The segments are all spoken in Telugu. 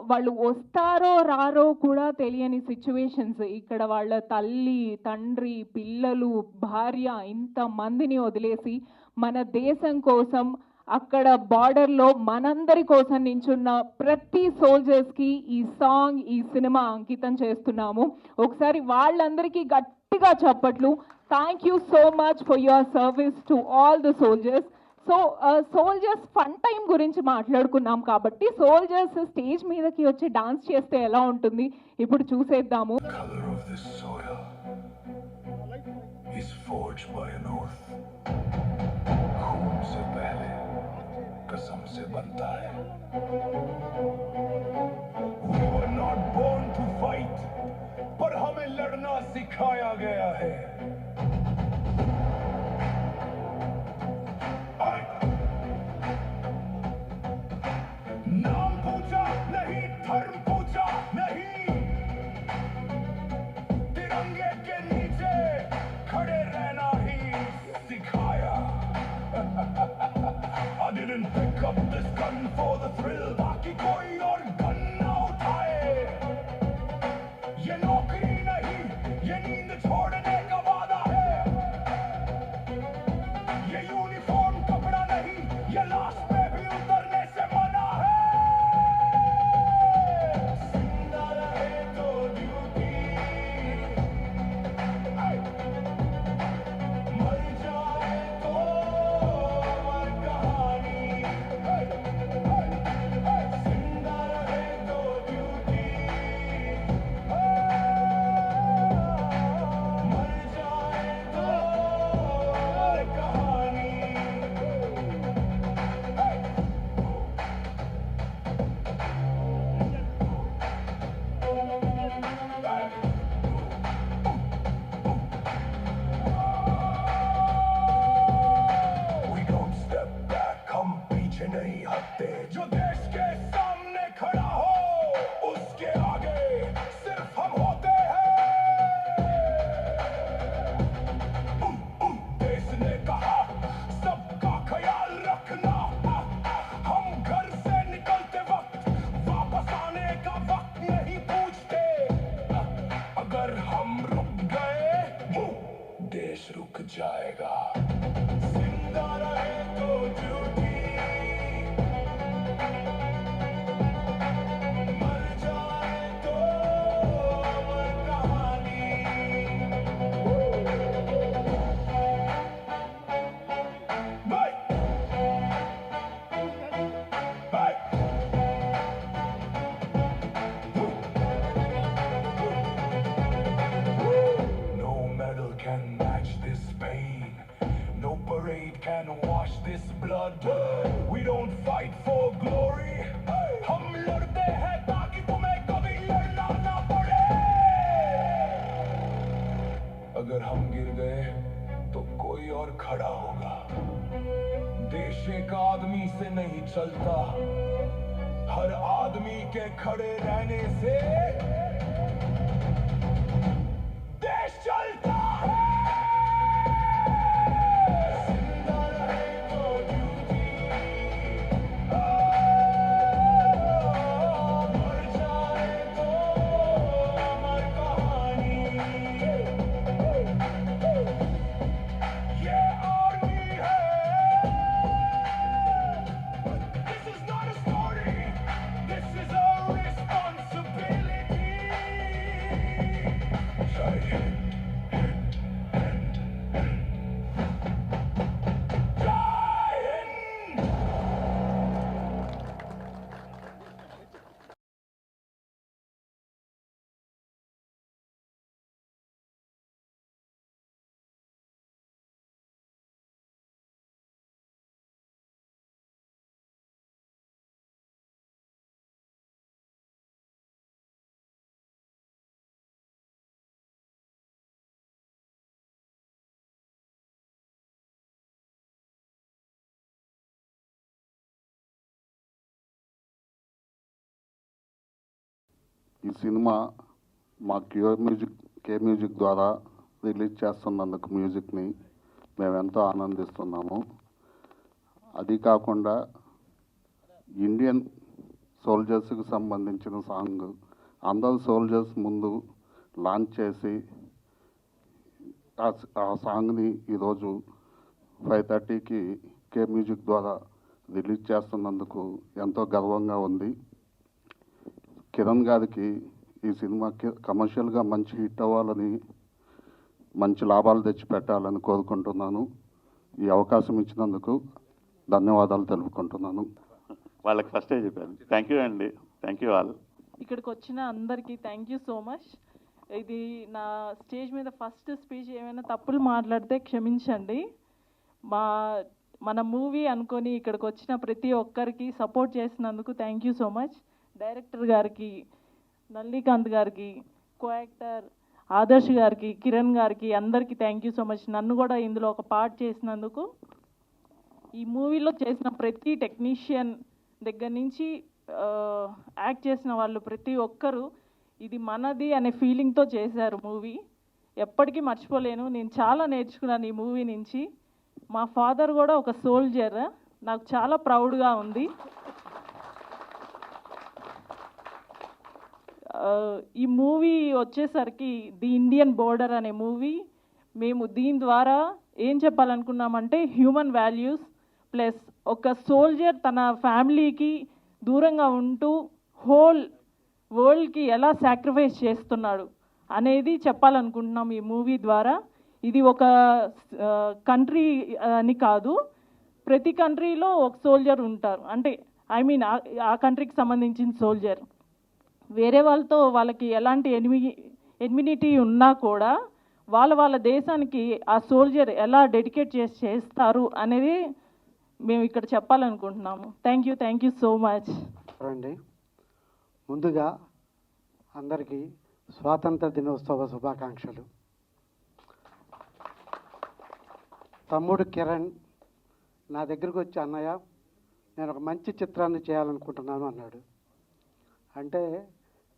వాళ్ళు వస్తారో రారో కూడా తెలియని సిచ్యువేషన్స్. ఇక్కడ వాళ్ళ తల్లి, తండ్రి, పిల్లలు, భార్య ఇంతమందిని వదిలేసి మన దేశం కోసం అక్కడ బార్డర్‌లో మనందరి కోసం నించున్న ప్రతి సోల్జర్స్‌కి ఈ సాంగ్, ఈ సినిమా అంకితం చేస్తున్నాము. ఒకసారి వాళ్ళందరికీ గట్టిగా చప్పట్లు. Thank you so much for your service to all the soldiers. So soldiers fun time గురించి మాట్లాడుకున్నాం కాబట్టి సోల్జర్స్ స్టేజ్ మీదకి వచ్చి డాన్స్ చేస్తే ఎలా ఉంటుంది ఇప్పుడు చూసేద్దాము. पर हमें लड़ना सिखाया गया है. नाम पूछा नहीं, धर्म पूछा नहीं, तिरंगे के नीचे खड़े रहना ही सिखाया. I didn't pick up this gun for the thrill, बाकी कोई और गन ना उठाए. ये नौकरी नहीं, ये नींद छोड़ने का वादा है. ये यूनिफॉर्म कपड़ा नहीं, ये लाश पे भी उतरने से मना है. जिंदा रहे तो ड्यूटी, मर जाए तो अमर कहानी. जिंदा रहे तो ड्यूटी, मर जाए तो अमर कहानी. We don't step back, हम पीछे नहीं हटते. जो देश के सामने खड़ा हो उसके आगे सिर्फ हम होते हैं. देश ने कहा सबका ख्याल रखना. हम घर से निकलते वक्त वापस आने का वक्त नहीं पूछते. अगर हम रुक गए देश रुक जाएगा. जिंदा रहे तो ड्यूटी, मर जाए तो अमर कहानी. Bye. Bye. No medal can match this pain. No parade can wash this blood. We don't fight for glory. हम लड़ते हैं ताकि तुम्हें कभी लड़ना ना पड़े. अगर हम गिर गए तो कोई और खड़ा होगा. देश एक आदमी से नहीं चलता, हर आदमी के खड़े रहने से देश चलता है. जिंदा रहे तो ड्यूटी, मर जाए तो अमर कहानी. ये आर्मी है. This is not a story, this is a responsibility. Jai Hind. Jai Hind. ఈ సినిమా మా కే మ్యూజిక్ ద్వారా రిలీజ్ చేస్తున్నందుకు మ్యూజిక్ని మేము ఎంతో ఆనందిస్తున్నాము. అది కాకుండా ఇండియన్ సోల్జర్స్కి సంబంధించిన సాంగ్ అందరు సోల్జర్స్ ముందు లాంచ్ చేసి ఆ సాంగ్ని ఈరోజు 5:30కి కే మ్యూజిక్ ద్వారా రిలీజ్ చేస్తున్నందుకు ఎంతో గర్వంగా ఉంది. కిరణ్ గారికి ఈ సినిమా కమర్షియల్గా మంచి హిట్ అవ్వాలని, మంచి లాభాలు తెచ్చిపెట్టాలని కోరుకుంటున్నాను. ఈ అవకాశం ఇచ్చినందుకు ధన్యవాదాలు తెలుపుకుంటున్నాను. వాళ్ళకి ఫస్టే చెప్పాను. థ్యాంక్ యూ అండి, థ్యాంక్ యూ ఆల్. ఇక్కడికి వచ్చిన అందరికీ థ్యాంక్ యూ సో మచ్. ఇది నా స్టేజ్ మీద ఫస్ట్ స్పీచ్, ఏమైనా తప్పులు మాట్లాడితే క్షమించండి. మన మూవీ అనుకొని ఇక్కడికి వచ్చిన ప్రతి ఒక్కరికి సపోర్ట్ చేసినందుకు thank you so much. Director గారికి, నల్లికాంత్ గారికి, కో యాక్టర్ ఆదర్శ్ గారికి, కిరణ్ గారికి అందరికీ థ్యాంక్ యూ సో మచ్. నన్ను కూడా ఇందులో ఒక పార్ట్ చేసినందుకు. ఈ మూవీలో చేసిన ప్రతి టెక్నీషియన్ దగ్గర నుంచి యాక్ట్ చేసిన వాళ్ళు ప్రతి ఒక్కరూ ఇది మనది అనే ఫీలింగ్తో చేశారు మూవీ. ఎప్పటికీ మర్చిపోలేను. నేను చాలా నేర్చుకున్నాను ఈ మూవీ నుంచి. మా ఫాదర్ కూడా ఒక సోల్జర్, నాకు చాలా ప్రౌడ్గా ఉంది. ఈ మూవీ వచ్చేసరికి ది ఇండియన్ బోర్డర్ అనే మూవీ. మేము దీని ద్వారా ఏం చెప్పాలనుకున్నామంటే హ్యూమన్ వాల్యూస్ ప్లస్ ఒక సోల్జర్ తన ఫ్యామిలీకి దూరంగా ఉంటూ హోల్ వరల్డ్కి ఎలా సాక్రిఫైస్ చేస్తున్నాడు అనేది చెప్పాలనుకుంటున్నాం ఈ మూవీ ద్వారా. ఇది ఒక కంట్రీ అని కాదు, ప్రతి కంట్రీలో ఒక సోల్జర్ ఉంటారు. అంటే ఐ మీన్ ఆ కంట్రీకి సంబంధించిన సోల్జర్ వేరే వాళ్ళకి ఎలాంటి ఎనిమినిటీ ఉన్నా కూడా వాళ్ళ దేశానికి ఆ సోల్జర్ ఎలా డెడికేట్ చేస్తారు అనేది మేము ఇక్కడ చెప్పాలనుకుంటున్నాము. Thank you so much. రండి, ముందుగా అందరికీ స్వాతంత్ర దినోత్సవ శుభాకాంక్షలు. తమ్ముడు కిరణ్ నా దగ్గరకు వచ్చి, అన్నయ్య నేను ఒక మంచి చిత్రాన్ని చేయాలనుకుంటున్నాను అన్నాడు. అంటే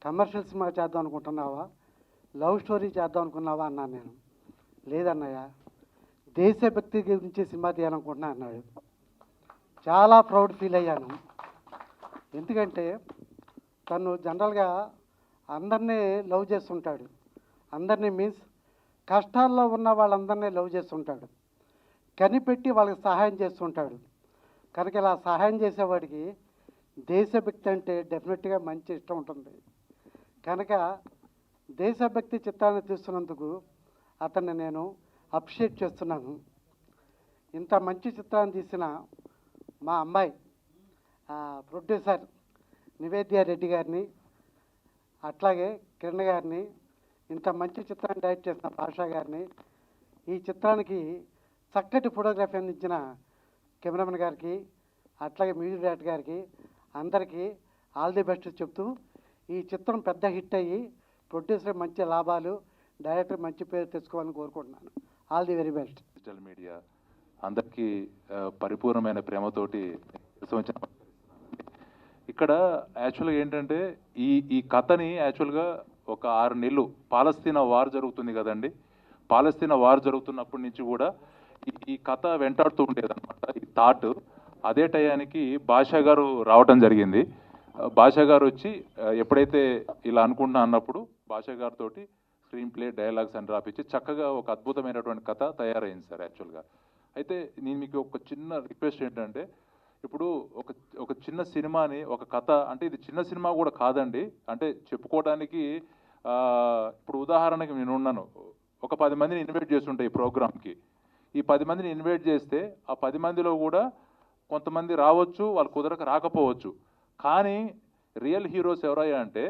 కమర్షియల్ సినిమా చేద్దాం అనుకుంటున్నావా, లవ్ స్టోరీ చేద్దాం అనుకున్నావా అన్నాను. నేను లేదన్నయ్య, దేశభక్తి గురించి సినిమా తీయాలనుకుంటున్నా అన్నాడు. చాలా ప్రౌడ్ ఫీల్ అయ్యాను. ఎందుకంటే తను జనరల్గా అందరినీ లవ్ చేస్తుంటాడు. అందరినీ మీన్స్ కష్టాల్లో ఉన్న వాళ్ళందరినీ లవ్ చేస్తుంటాడు, కనిపెట్టి వాళ్ళకి సహాయం చేస్తుంటాడు. కనుక ఇలా సహాయం చేసేవాడికి దేశభక్తి అంటే డెఫినెట్గా మంచి ఇష్టం ఉంటుంది. కనుక దేశభక్తి చిత్రాన్ని తీస్తున్నందుకు అతన్ని నేను అప్రిషియేట్ చేస్తున్నాను. ఇంత మంచి చిత్రాన్ని తీసిన మా అమ్మాయి ప్రొడ్యూసర్ నివేద్య రెడ్డి గారిని, అట్లాగే కిరణ్ గారిని, ఇంత మంచి చిత్రాన్ని డైరెక్ట్ చేసిన భాషా గారిని, ఈ చిత్రానికి చక్కటి ఫోటోగ్రఫీ అందించిన కెమెరామెన్ గారికి, అట్లాగే మ్యూజిక్ డైరెక్టర్ గారికి అందరికీ ఆల్ ది బెస్ట్ చెప్తూ, ఈ చిత్రం పెద్ద హిట్ అయ్యి ప్రొడ్యూసర్ మంచి లాభాలు, డైరెక్టర్ మంచి పేరు తెచ్చుకోవాలని కోరుకుంటున్నాను. All the very best. Digital media అందరికీ పరిపూర్ణమైన ప్రేమతోటి ఇక్కడ యాక్చువల్గా ఏంటంటే ఈ కథని యాక్చువల్గా ఒక 6 నెలలు పాలస్తీనా వార్ జరుగుతుంది కదండి. పాలస్తీనా వార్ జరుగుతున్నప్పటి నుంచి కూడా ఈ కథ వెంటాడుతూ ఉండేదన్నమాట, ఈ థాట్. అదే టయానికి భాషా గారు రావటం జరిగింది. భాషా గారు వచ్చి ఎప్పుడైతే ఇలా అనుకుంటున్నా అన్నప్పుడు భాషా గారితో స్క్రీన్ ప్లే, డైలాగ్స్ అని రాపించి చక్కగా ఒక అద్భుతమైనటువంటి కథ తయారైంది సార్ యాక్చువల్గా. అయితే నేను మీకు ఒక చిన్న రిక్వెస్ట్ ఏంటంటే, ఇప్పుడు ఒక చిన్న సినిమాని, ఒక కథ అంటే ఇది చిన్న సినిమా కూడా కాదండి. అంటే చెప్పుకోవడానికి ఇప్పుడు ఉదాహరణకి నేను ఉన్నాను, ఒక 10 మందిని ఇన్వైట్ చేస్తుంటే ఈ ప్రోగ్రామ్కి. ఈ 10 మందిని ఇన్వైట్ చేస్తే ఆ 10 మందిలో కూడా కొంతమంది రావచ్చు, వాళ్ళు కుదరక రాకపోవచ్చు. కానీ రియల్ హీరోస్ ఎవరయ్యా అంటే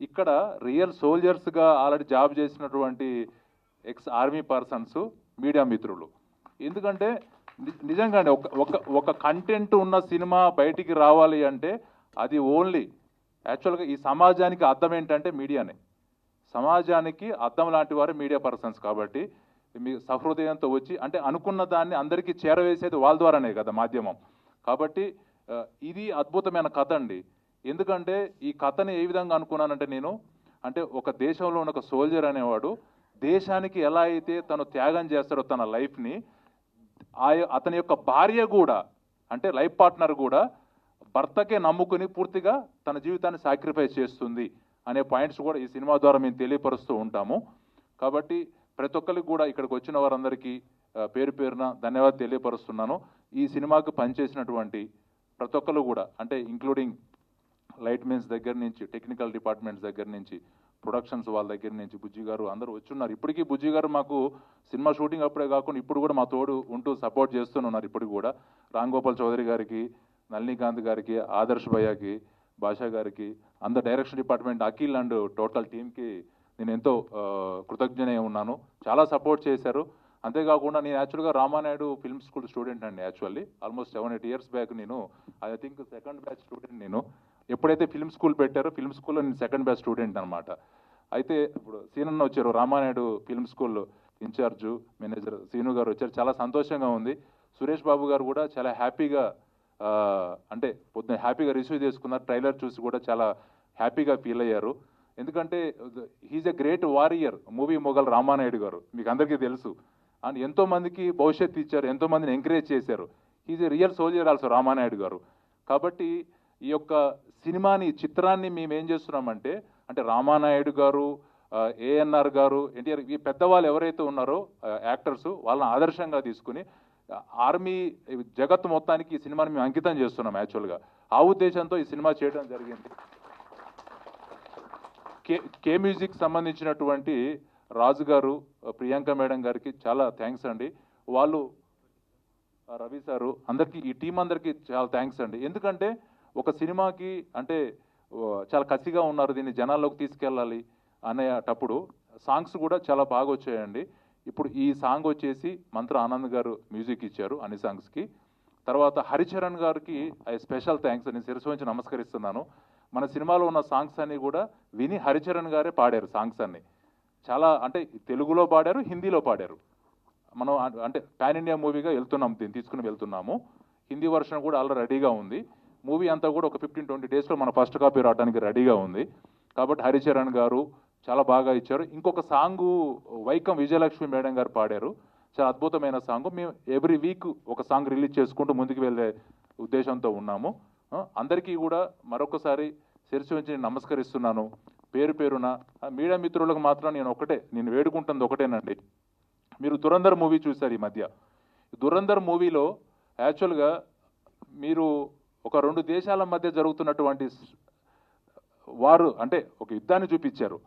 ఇక్కడ రియల్ సోల్జర్స్గా ఆల్రెడీ జాబ్ చేసినటువంటి ఎక్స్ ఆర్మీ పర్సన్స్, మీడియా మిత్రులు. ఎందుకంటే నిజంగా ఒక కంటెంట్ ఉన్న సినిమా బయటికి రావాలి అంటే అది ఓన్లీ యాక్చువల్గా ఈ సమాజానికి అర్థం ఏంటంటే మీడియానే. సమాజానికి అర్థం లాంటి వారు మీడియా పర్సన్స్. కాబట్టి మీ సహృదయంతో వచ్చి అంటే అనుకున్న దాన్ని అందరికీ చేరవేసేది వాళ్ళ ద్వారానే కదా మాధ్యమం. కాబట్టి ఇది అద్భుతమైన కథ అండి. ఎందుకంటే ఈ కథని ఏ విధంగా అనుకున్నానంటే నేను, అంటే ఒక దేశంలో ఉన్న ఒక సోల్జర్ అనేవాడు దేశానికి ఎలా అయితే తను త్యాగం చేస్తాడో తన లైఫ్ని, అతని యొక్క భార్య కూడా, అంటే లైఫ్ పార్ట్నర్ కూడా భర్తకే నమ్ముకుని పూర్తిగా తన జీవితాన్ని సాక్రిఫైస్ చేస్తుంది అనే పాయింట్స్ కూడా ఈ సినిమా ద్వారా మేము తెలియపరుస్తూ ఉంటాము. కాబట్టి ప్రతి ఒక్కరికి కూడా ఇక్కడికి వచ్చిన వారందరికీ పేరు పేరున ధన్యవాదాలు తెలియపరుస్తున్నాను. ఈ సినిమాకు పనిచేసినటువంటి ప్రతి ఒక్కరు కూడా, అంటే ఇంక్లూడింగ్ లైట్ మెన్స్ దగ్గర నుంచి, టెక్నికల్ డిపార్ట్మెంట్స్ దగ్గర నుంచి, ప్రొడక్షన్స్ వాళ్ళ దగ్గర నుంచి, బుజ్జి గారు అందరూ వచ్చున్నారు. ఇప్పటికీ బుజ్జి గారు మాకు సినిమా షూటింగ్ అప్పుడే కాకుండా ఇప్పుడు కూడా మా తోడు ఉంటూ సపోర్ట్ చేస్తున్నారు. ఇప్పటికి కూడా రామ్ గోపాల్ చౌదరి గారికి, నళినీకాంత్ గారికి, ఆదర్శ్ భయ్యాకి, భాషా గారికి, అందరు direction department, Akhil and total టీమ్కి నేను ఎంతో కృతజ్ఞనే ఉన్నాను. చాలా సపోర్ట్ చేశారు. అంతేకాకుండా నేను యాక్చువల్గా రామానాయుడు ఫిల్మ్ స్కూల్ స్టూడెంట్ అండి. యాక్చువల్లీ ఆల్మోస్ట్ 7-8 ఇయర్స్ బ్యాక్ నేను I think second batch student. నేను ఎప్పుడైతే ఫిల్మ్ స్కూల్ పెట్టారో ఫిల్మ్ స్కూల్లో నేను సెకండ్ బ్యాచ్ స్టూడెంట్ అనమాట. అయితే ఇప్పుడు సీనన్న వచ్చారు, Ramanaidu film school incharge manager Seenu గారు వచ్చారు. చాలా సంతోషంగా ఉంది. సురేష్ బాబు గారు కూడా చాలా హ్యాపీగా, అంటే పొద్దున్న హ్యాపీగా రిసీవ్ చేసుకున్నారు. ట్రైలర్ చూసి కూడా చాలా హ్యాపీగా ఫీల్ అయ్యారు. ఎందుకంటే he's a great warrior movie mogul Ramanaidu గారు, మీకు అందరికీ తెలుసు. అండ్ ఎంతోమందికి భవిష్యత్తు ఇచ్చారు, ఎంతోమందిని ఎంకరేజ్ చేశారు. He's a real soldier also Ramanaidu గారు. కాబట్టి ఈ యొక్క సినిమాని, చిత్రాన్ని మేము ఏం చేస్తున్నామంటే, అంటే రామానాయుడు గారు, ఏఎన్ఆర్ గారు, ఎన్టీఆర్, ఈ పెద్దవాళ్ళు ఎవరైతే ఉన్నారో యాక్టర్స్, వాళ్ళని ఆదర్శంగా తీసుకుని ఆర్మీ జగత్తు మొత్తానికి ఈ సినిమాని మేము అంకితం చేస్తున్నాం. యాక్చువల్గా ఆ ఉద్దేశంతో ఈ సినిమా చేయడం జరిగింది. కే మ్యూజిక్ సంబంధించినటువంటి రాజు గారు, ప్రియాంక మేడం గారికి చాలా థ్యాంక్స్ అండి. వాళ్ళు, రవి సారు, అందరికీ, ఈ టీం అందరికీ చాలా థ్యాంక్స్ అండి. ఎందుకంటే ఒక సినిమాకి అంటే చాలా కసిగా ఉన్నారు, దీన్ని జనాల్లోకి తీసుకెళ్ళాలి అనేటప్పుడు సాంగ్స్ కూడా చాలా బాగా వచ్చాయండి. ఇప్పుడు ఈ సాంగ్ వచ్చేసి మంత్ర ఆనంద్ గారు మ్యూజిక్ ఇచ్చారు అన్ని సాంగ్స్కి. తర్వాత హరిచరణ్ గారికి స్పెషల్ థ్యాంక్స్ అని శిరస్సు వంచి నమస్కరిస్తున్నాను. మన సినిమాలో ఉన్న సాంగ్స్ అన్ని కూడా విని హరిచరణ్ గారే పాడారు. సాంగ్స్ అన్ని చాలా, అంటే తెలుగులో పాడారు, హిందీలో పాడారు. మనం అంటే పాన్ ఇండియా మూవీగా వెళ్తున్నాం, దీన్ని తీసుకుని వెళ్తున్నాము. హిందీ వర్షన్ కూడా ఆల్రెడీ రెడీగా ఉంది. మూవీ అంతా కూడా ఒక 15-20 డేస్లో మన ఫస్ట్ కాపీ రావడానికి రెడీగా ఉంది. కాబట్టి హరిచరణ్ గారు చాలా బాగా ఇచ్చారు. ఇంకొక సాంగు వైకం విజయలక్ష్మి మేడం గారు పాడారు, చాలా అద్భుతమైన సాంగ్. మేము ఎవ్రీ వీక్ ఒక సాంగ్ రిలీజ్ చేసుకుంటూ ముందుకు వెళ్ళే ఉద్దేశంతో ఉన్నాము. అందరికీ కూడా మరొకసారి శిరస్సు వంచి నమస్కరిస్తున్నాను పేరు పేరున. మీడియా మిత్రులకు మాత్రం నేను వేడుకుంటుంది ఒకటేనండి. మీరు దురంధర్ మూవీ చూశారు ఈ మధ్య. దురంధర్ మూవీలో యాక్చువల్గా మీరు ఒక 2 దేశాల మధ్య జరుగుతున్నటువంటి వారు, అంటే ఒక యుద్ధాన్ని చూపించారు.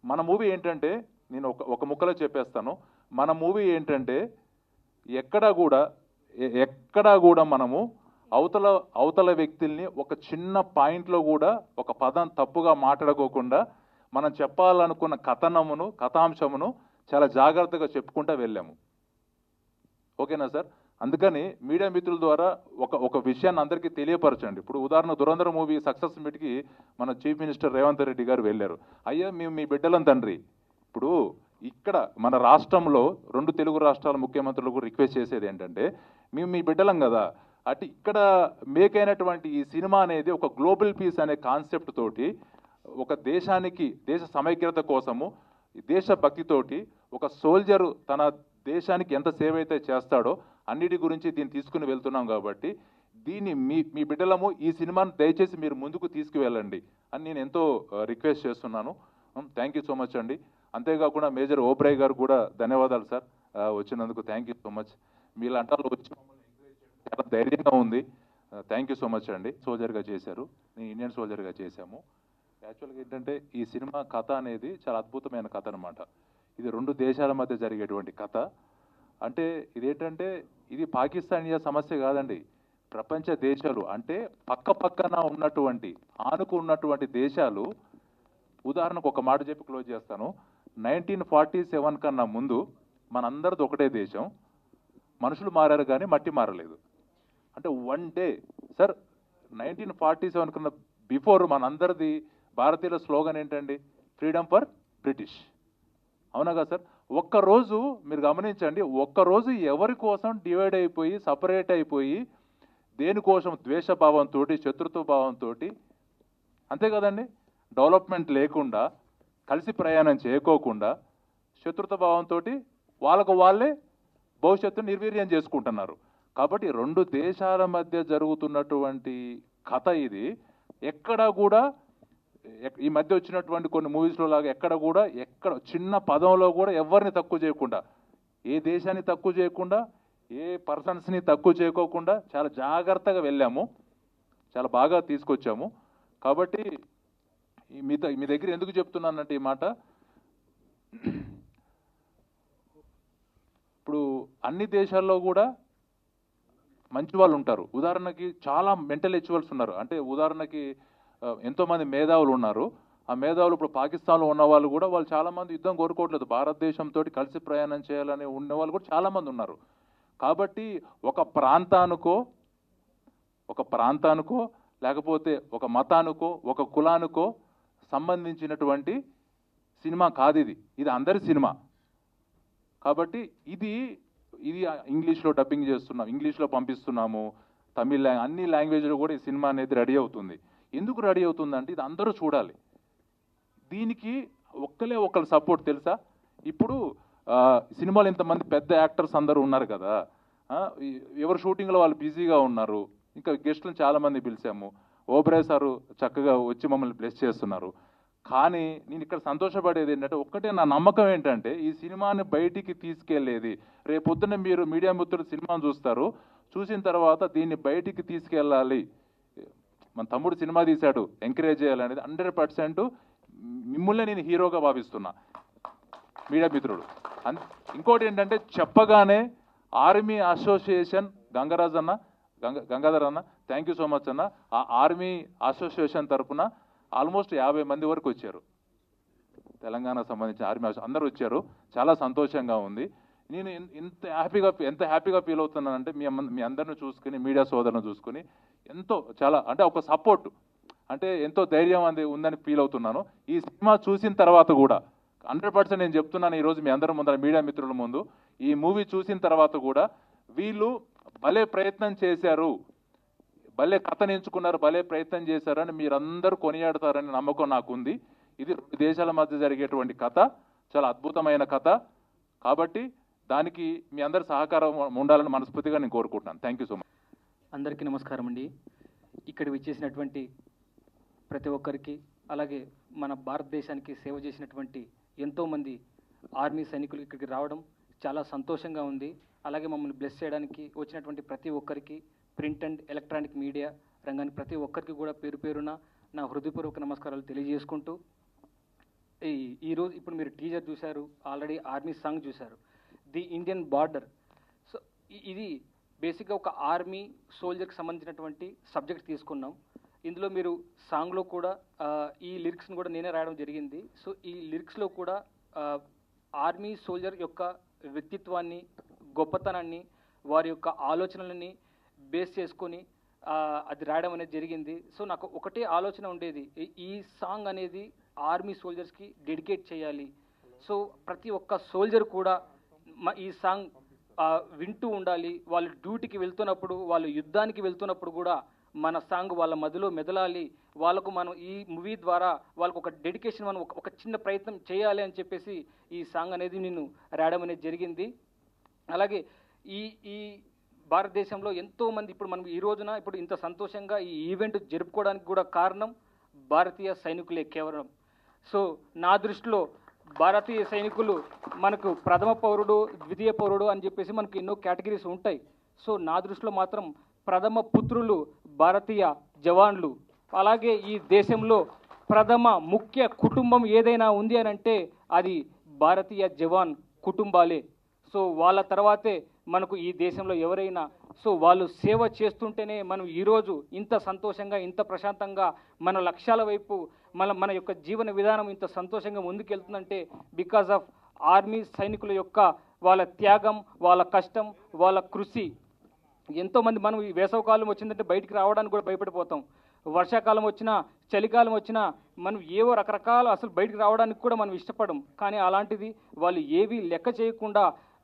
మన మూవీ ఏంటంటే, నేను ఒక ముక్కలో చెప్పేస్తాను, మన మూవీ ఏంటంటే ఎక్కడా కూడా మనము అవతల వ్యక్తుల్ని ఒక చిన్న పాయింట్లో కూడా ఒక పదం తప్పుగా మాట్లాడుకోకుండా మనం చెప్పాలనుకున్న కథాంశమును చాలా జాగ్రత్తగా చెప్పుకుంటూ వెళ్ళాము. ఓకేనా సార్? అందుకని మీడియా మిత్రుల ద్వారా ఒక విషయాన్ని అందరికీ తెలియపరచండి. ఇప్పుడు ఉదాహరణ దురంధర్ మూవీ సక్సెస్ మీట్కి మన చీఫ్ మినిస్టర్ రేవంత్ రెడ్డి గారు వెళ్ళారు. అయ్యా మేము మీ బిడ్డలం తండ్రి. ఇప్పుడు ఇక్కడ మన రాష్ట్రంలో 2 తెలుగు రాష్ట్రాల ముఖ్యమంత్రులకు రిక్వెస్ట్ చేసేది ఏంటంటే, మేము మీ బిడ్డలం కదా, అటు ఇక్కడ మేక్ అయినటువంటి ఈ సినిమా అనేది ఒక గ్లోబల్ పీస్ అనే కాన్సెప్ట్ తోటి, ఒక దేశానికి, దేశ సమైక్యత కోసము, దేశభక్తితోటి ఒక సోల్జరు తన దేశానికి ఎంత సేవ అయితే చేస్తాడో అన్నిటి గురించి దీన్ని తీసుకుని వెళ్తున్నాం. కాబట్టి దీన్ని మీ బిడ్డలము ఈ సినిమాను దయచేసి మీరు ముందుకు తీసుకువెళ్ళండి అని నేను ఎంతో రిక్వెస్ట్ చేస్తున్నాను. థ్యాంక్ యూ సో మచ్ అండి. అంతేకాకుండా మేజర్ ఓబ్రాయ్ గారు కూడా ధన్యవాదాలు సార్, వచ్చినందుకు థ్యాంక్ యూ సో మచ్. మీలాంటి వాళ్ళు వచ్చి చాలా ధైర్యంగా ఉంది. థ్యాంక్ యూ సో మచ్ అండి. సోల్జర్గా చేశారు, నేను ఇండియన్ సోల్జర్గా చేశాము. యాక్చువల్గా ఏంటంటే ఈ సినిమా కథ అనేది చాలా అద్భుతమైన కథ అనమాట. ఇది 2 దేశాల మధ్య జరిగేటువంటి కథ. అంటే ఇదేంటంటే ఇది పాకిస్తాన్ ఇండియా సమస్య కాదండి. ప్రపంచ దేశాలు అంటే పక్కన ఉన్నటువంటి, ఆనుకున్నటువంటి దేశాలు. ఉదాహరణకు ఒక మాట చెప్పి క్లోజ్ చేస్తాను. 1947 కన్నా ముందు మనందరిది ఒకటే దేశం, మనుషులు మారారు కానీ మట్టి మారలేదు. అంటే వన్ డే సార్, 1947 కన్నా బిఫోర్ మనందరిది భారతీయుల స్లోగన్ ఏంటండి? Freedom for British. అవునా కదా సార్? ఒక్కరోజు మీరు గమనించండి, ఒక్కరోజు ఎవరి కోసం డివైడ్ అయిపోయి, సపరేట్ అయిపోయి, దేనికోసం ద్వేషభావంతో, శత్రుత్వ భావంతో, అంతే కదండి, డెవలప్మెంట్ లేకుండా, కలిసి ప్రయాణం చేయకోకుండా, శత్రుత్వ భావంతో వాళ్ళకు వాళ్ళే భవిష్యత్తును నిర్వీర్యం చేసుకుంటున్నారు. కాబట్టి రెండు దేశాల మధ్య జరుగుతున్నటువంటి కథ ఇది. ఎక్కడ కూడా ఈ మధ్య వచ్చినటువంటి కొన్ని మూవీస్లో లాగా ఎక్కడ చిన్న పదంలో కూడా ఎవరిని తక్కువ చేయకుండా, ఏ దేశాన్ని తక్కువ చేయకుండా, ఏ పర్సన్స్ని తక్కువ చేయకోకుండా చాలా జాగ్రత్తగా వెళ్ళాము, చాలా బాగా తీసుకొచ్చాము. కాబట్టి మీ దగ్గర ఎందుకు చెప్తున్నానంటే ఈ మాట, ఇప్పుడు అన్ని దేశాల్లో కూడా మంచి వాళ్ళు ఉంటారు. ఉదాహరణకి చాలా మెంటల్ హెచ్యువల్స్ ఉన్నారు. అంటే ఉదాహరణకి ఎంతోమంది మేధావులు ఉన్నారు. ఆ మేధావులు ఇప్పుడు పాకిస్తాన్లో ఉన్న వాళ్ళు కూడా వాళ్ళు చాలామంది యుద్ధం కోరుకోవట్లేదు, భారతదేశంతో కలిసి ప్రయాణం చేయాలని ఉన్న వాళ్ళు కూడా చాలామంది ఉన్నారు. కాబట్టి ఒక ప్రాంతానికో లేకపోతే ఒక మతానికో ఒక కులానికో సంబంధించినటువంటి సినిమా కాదు ఇది. ఇది అందరి సినిమా. కాబట్టి ఇది ఇంగ్లీష్లో డబ్బింగ్ చేస్తున్నాం, ఇంగ్లీష్లో పంపిస్తున్నాము, తమిళ అన్ని లాంగ్వేజ్లో కూడా ఈ సినిమా అనేది రెడీ అవుతుంది. ఎందుకు రెడీ అవుతుందంటే ఇది అందరూ చూడాలి. దీనికి ఒకళ్ళు సపోర్ట్ తెలుసా? ఇప్పుడు సినిమాలో ఇంతమంది పెద్ద యాక్టర్స్ అందరూ ఉన్నారు కదా, ఎవరు షూటింగ్లో వాళ్ళు బిజీగా ఉన్నారు. ఇంకా గెస్టులను చాలామంది పిలిచాము. ఓబ్రాయ్ సారు చక్కగా వచ్చి మమ్మల్ని బ్లెస్ చేస్తున్నారు. కానీ నేను ఇక్కడ సంతోషపడేది ఏంటంటే, ఒక్కటే నా నమ్మకం ఏంటంటే, ఈ సినిమాని బయటికి తీసుకెళ్లేది రేపొద్దున మీరు మీడియా మిత్రులు సినిమాను చూస్తారు, చూసిన తర్వాత దీన్ని బయటికి తీసుకెళ్ళాలి, మన తమ్ముడు సినిమా తీశాడు, ఎంకరేజ్ చేయాలనేది 100% మిమ్మల్ని నేను హీరోగా భావిస్తున్నా మీడియా మిత్రుడు. ఇంకోటి ఏంటంటే, చెప్పగానే ఆర్మీ అసోసియేషన్ గంగాధర్ అన్న థ్యాంక్ యూ సో మచ్ అన్న. ఆ ఆర్మీ అసోసియేషన్ తరఫున ఆల్మోస్ట్ 50 మంది వరకు వచ్చారు. తెలంగాణకు సంబంధించిన ఆర్మీ అందరూ వచ్చారు. చాలా సంతోషంగా ఉంది. నేను ఎంత హ్యాపీగా ఫీల్ అవుతున్నానంటే, మీ అందరిని చూసుకుని, మీడియా సోదరులను చూసుకుని చాలా అంటే ఒక సపోర్ట్ అంటే ఎంతో ధైర్యం ఉందని ఫీల్ అవుతున్నాను. ఈ సినిమా చూసిన తర్వాత కూడా 100% నేను చెప్తున్నాను ఈరోజు మీ అందరి ముందర, మీడియా మిత్రుల ముందు, ఈ మూవీ చూసిన తర్వాత కూడా వీళ్ళు భలే ప్రయత్నం చేశారు, భలే కథను ఎంచుకున్నారు, భలే ప్రయత్నం చేశారని మీరందరూ కొనియాడతారని నమ్మకం నాకుంది. ఇది దేశాల మధ్య జరిగేటువంటి కథ, చాలా అద్భుతమైన కథ. కాబట్టి దానికి మీ అందరి సహకారం ఉండాలని మనస్ఫూర్తిగా నేను కోరుకుంటున్నాను. Thank you so much. అందరికీ నమస్కారం అండి. ఇక్కడ విచ్చేసినటువంటి ప్రతి ఒక్కరికి, అలాగే మన భారతదేశానికి సేవ చేసినటువంటి ఎంతోమంది ఆర్మీ సైనికులు ఇక్కడికి రావడం చాలా సంతోషంగా ఉంది. అలాగే మమ్మల్ని బ్లెస్ చేయడానికి వచ్చినటువంటి ప్రతి ఒక్కరికి, ప్రింట్ అండ్ ఎలక్ట్రానిక్ మీడియా రంగానికి ప్రతి ఒక్కరికి కూడా పేరు పేరున నా హృదయపూర్వక నమస్కారాలు తెలియజేసుకుంటూ, ఈరోజు ఇప్పుడు మీరు టీజర్ చూశారు, ఆల్రెడీ ఆర్మీ సాంగ్ చూశారు, ది ఇండియన్ బార్డర్. సో ఇది బేసిక్గా ఒక ఆర్మీ సోల్జర్కి సంబంధించినటువంటి సబ్జెక్ట్ తీసుకున్నాం. ఇందులో మీరు సాంగ్లో కూడా ఈ లిరిక్స్ని కూడా నేనే రాయడం జరిగింది. సో ఈ లిరిక్స్లో కూడా ఆర్మీ సోల్జర్ యొక్క వ్యక్తిత్వాన్ని, గొప్పతనాన్ని, వారి యొక్క ఆలోచనలని బేస్ చేసుకొని అది రాయడం అనేది జరిగింది. సో నాకు ఒకటే ఆలోచన ఉండేది, ఈ సాంగ్ అనేది ఆర్మీ సోల్జర్స్కి డెడికేట్ చేయాలి. సో ప్రతి ఒక్క సోల్జర్ కూడా ఈ సాంగ్ వింటూ ఉండాలి. వాళ్ళు డ్యూటీకి వెళ్తున్నప్పుడు, వాళ్ళు యుద్ధానికి వెళ్తున్నప్పుడు కూడా మన సాంగ్ వాళ్ళ మధ్యలో మెదలాలి. వాళ్ళకు మనం ఈ మూవీ ద్వారా వాళ్ళకు ఒక డెడికేషన్, మనం ఒక చిన్న ప్రయత్నం చేయాలి అని చెప్పేసి ఈ సాంగ్ అనేది నేను రాయడం అనేది జరిగింది. అలాగే ఈ భారతదేశంలో ఎంతోమంది, ఇప్పుడు మనం ఈ రోజున ఇప్పుడు ఇంత సంతోషంగా ఈ ఈవెంట్ జరుపుకోవడానికి కూడా కారణం భారతీయ సైనికులే కేవలం. సో నా దృష్టిలో భారతీయ సైనికులు మనకు ప్రథమ పౌరుడు, ద్వితీయ పౌరుడు అని చెప్పేసి మనకు ఎన్నో కేటగిరీస్ ఉంటాయి. సో నా దృష్టిలో మాత్రం ప్రథమ పుత్రులు భారతీయ జవాన్లు. అలాగే ఈ దేశంలో ప్రథమ ముఖ్య కుటుంబం ఏదైనా ఉంది అని అంటే అది భారతీయ జవాన్ కుటుంబాలే. సో వాళ్ళ తర్వాతే మనకు ఈ దేశంలో ఎవరైనా. సో వాళ్ళు సేవ చేస్తుంటేనే మనం ఈరోజు ఇంత సంతోషంగా, ఇంత ప్రశాంతంగా మన లక్ష్యాల వైపు మన యొక్క జీవన విధానం ఇంత సంతోషంగా ముందుకెళ్తుందంటే బికాజ్ ఆఫ్ ఆర్మీ సైనికుల యొక్క వాళ్ళ త్యాగం, వాళ్ళ కష్టం, వాళ్ళ కృషి. ఎంతోమంది మనం ఈ వేసవకాలం వచ్చిందంటే బయటికి రావడానికి కూడా భయపడిపోతాం. వర్షాకాలం వచ్చినా, చలికాలం వచ్చినా మనం ఏవో రకరకాల అసలు బయటికి రావడానికి కూడా మనం ఇష్టపడం. కానీ అలాంటిది వాళ్ళు ఏవి లెక్క చేయకుండా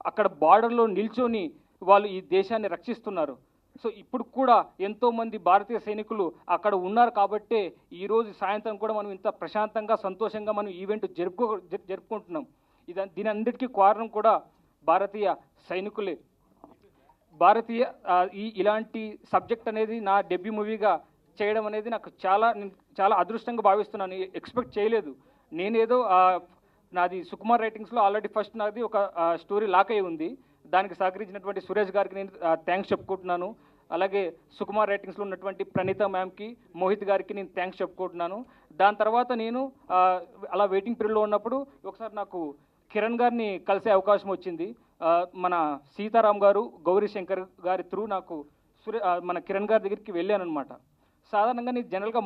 అక్కడ బార్డర్లో నిల్చొని వాళ్ళు ఈ దేశాన్ని రక్షిస్తున్నారు. సో ఇప్పుడు కూడా ఎంతోమంది భారతీయ సైనికులు అక్కడ ఉన్నారు కాబట్టే ఈరోజు సాయంత్రం కూడా మనం ఇంత ప్రశాంతంగా, సంతోషంగా మనం ఈవెంట్ జరుపుకుంటున్నాం. దీని అందరికీ కారణం కూడా భారతీయ సైనికులే. భారతీయ ఇలాంటి సబ్జెక్ట్ అనేది నా డెబ్యూ మూవీగా చేయడం అనేది నాకు నేను చాలా అదృష్టంగా భావిస్తున్నాను. ఎక్స్పెక్ట్ చేయలేదు. నేనేదో నాది సుకుమార్ రైటింగ్స్లో ఆల్రెడీ ఫస్ట్ నాది ఒక స్టోరీ లాక్ అయి ఉంది. దానికి సహకరించినటువంటి సురేష్ గారికి నేను థ్యాంక్స్ చెప్పుకుంటున్నాను. అలాగే సుకుమార్ రైటింగ్స్లో ఉన్నటువంటి ప్రణీత మ్యామ్కి, మోహిత్ గారికి నేను థ్యాంక్స్ చెప్పుకుంటున్నాను. దాని తర్వాత నేను అలా వెయిటింగ్ పీరియడ్లో ఉన్నప్పుడు ఒకసారి నాకు కిరణ్ గారిని కలిసే అవకాశం వచ్చింది. మన సీతారాం గారు, గౌరీ శంకర్ గారి త్రూ నాకు మన కిరణ్ గారి దగ్గరికి వెళ్ళాను అనమాట. సాధారణంగా నేను జనరల్గా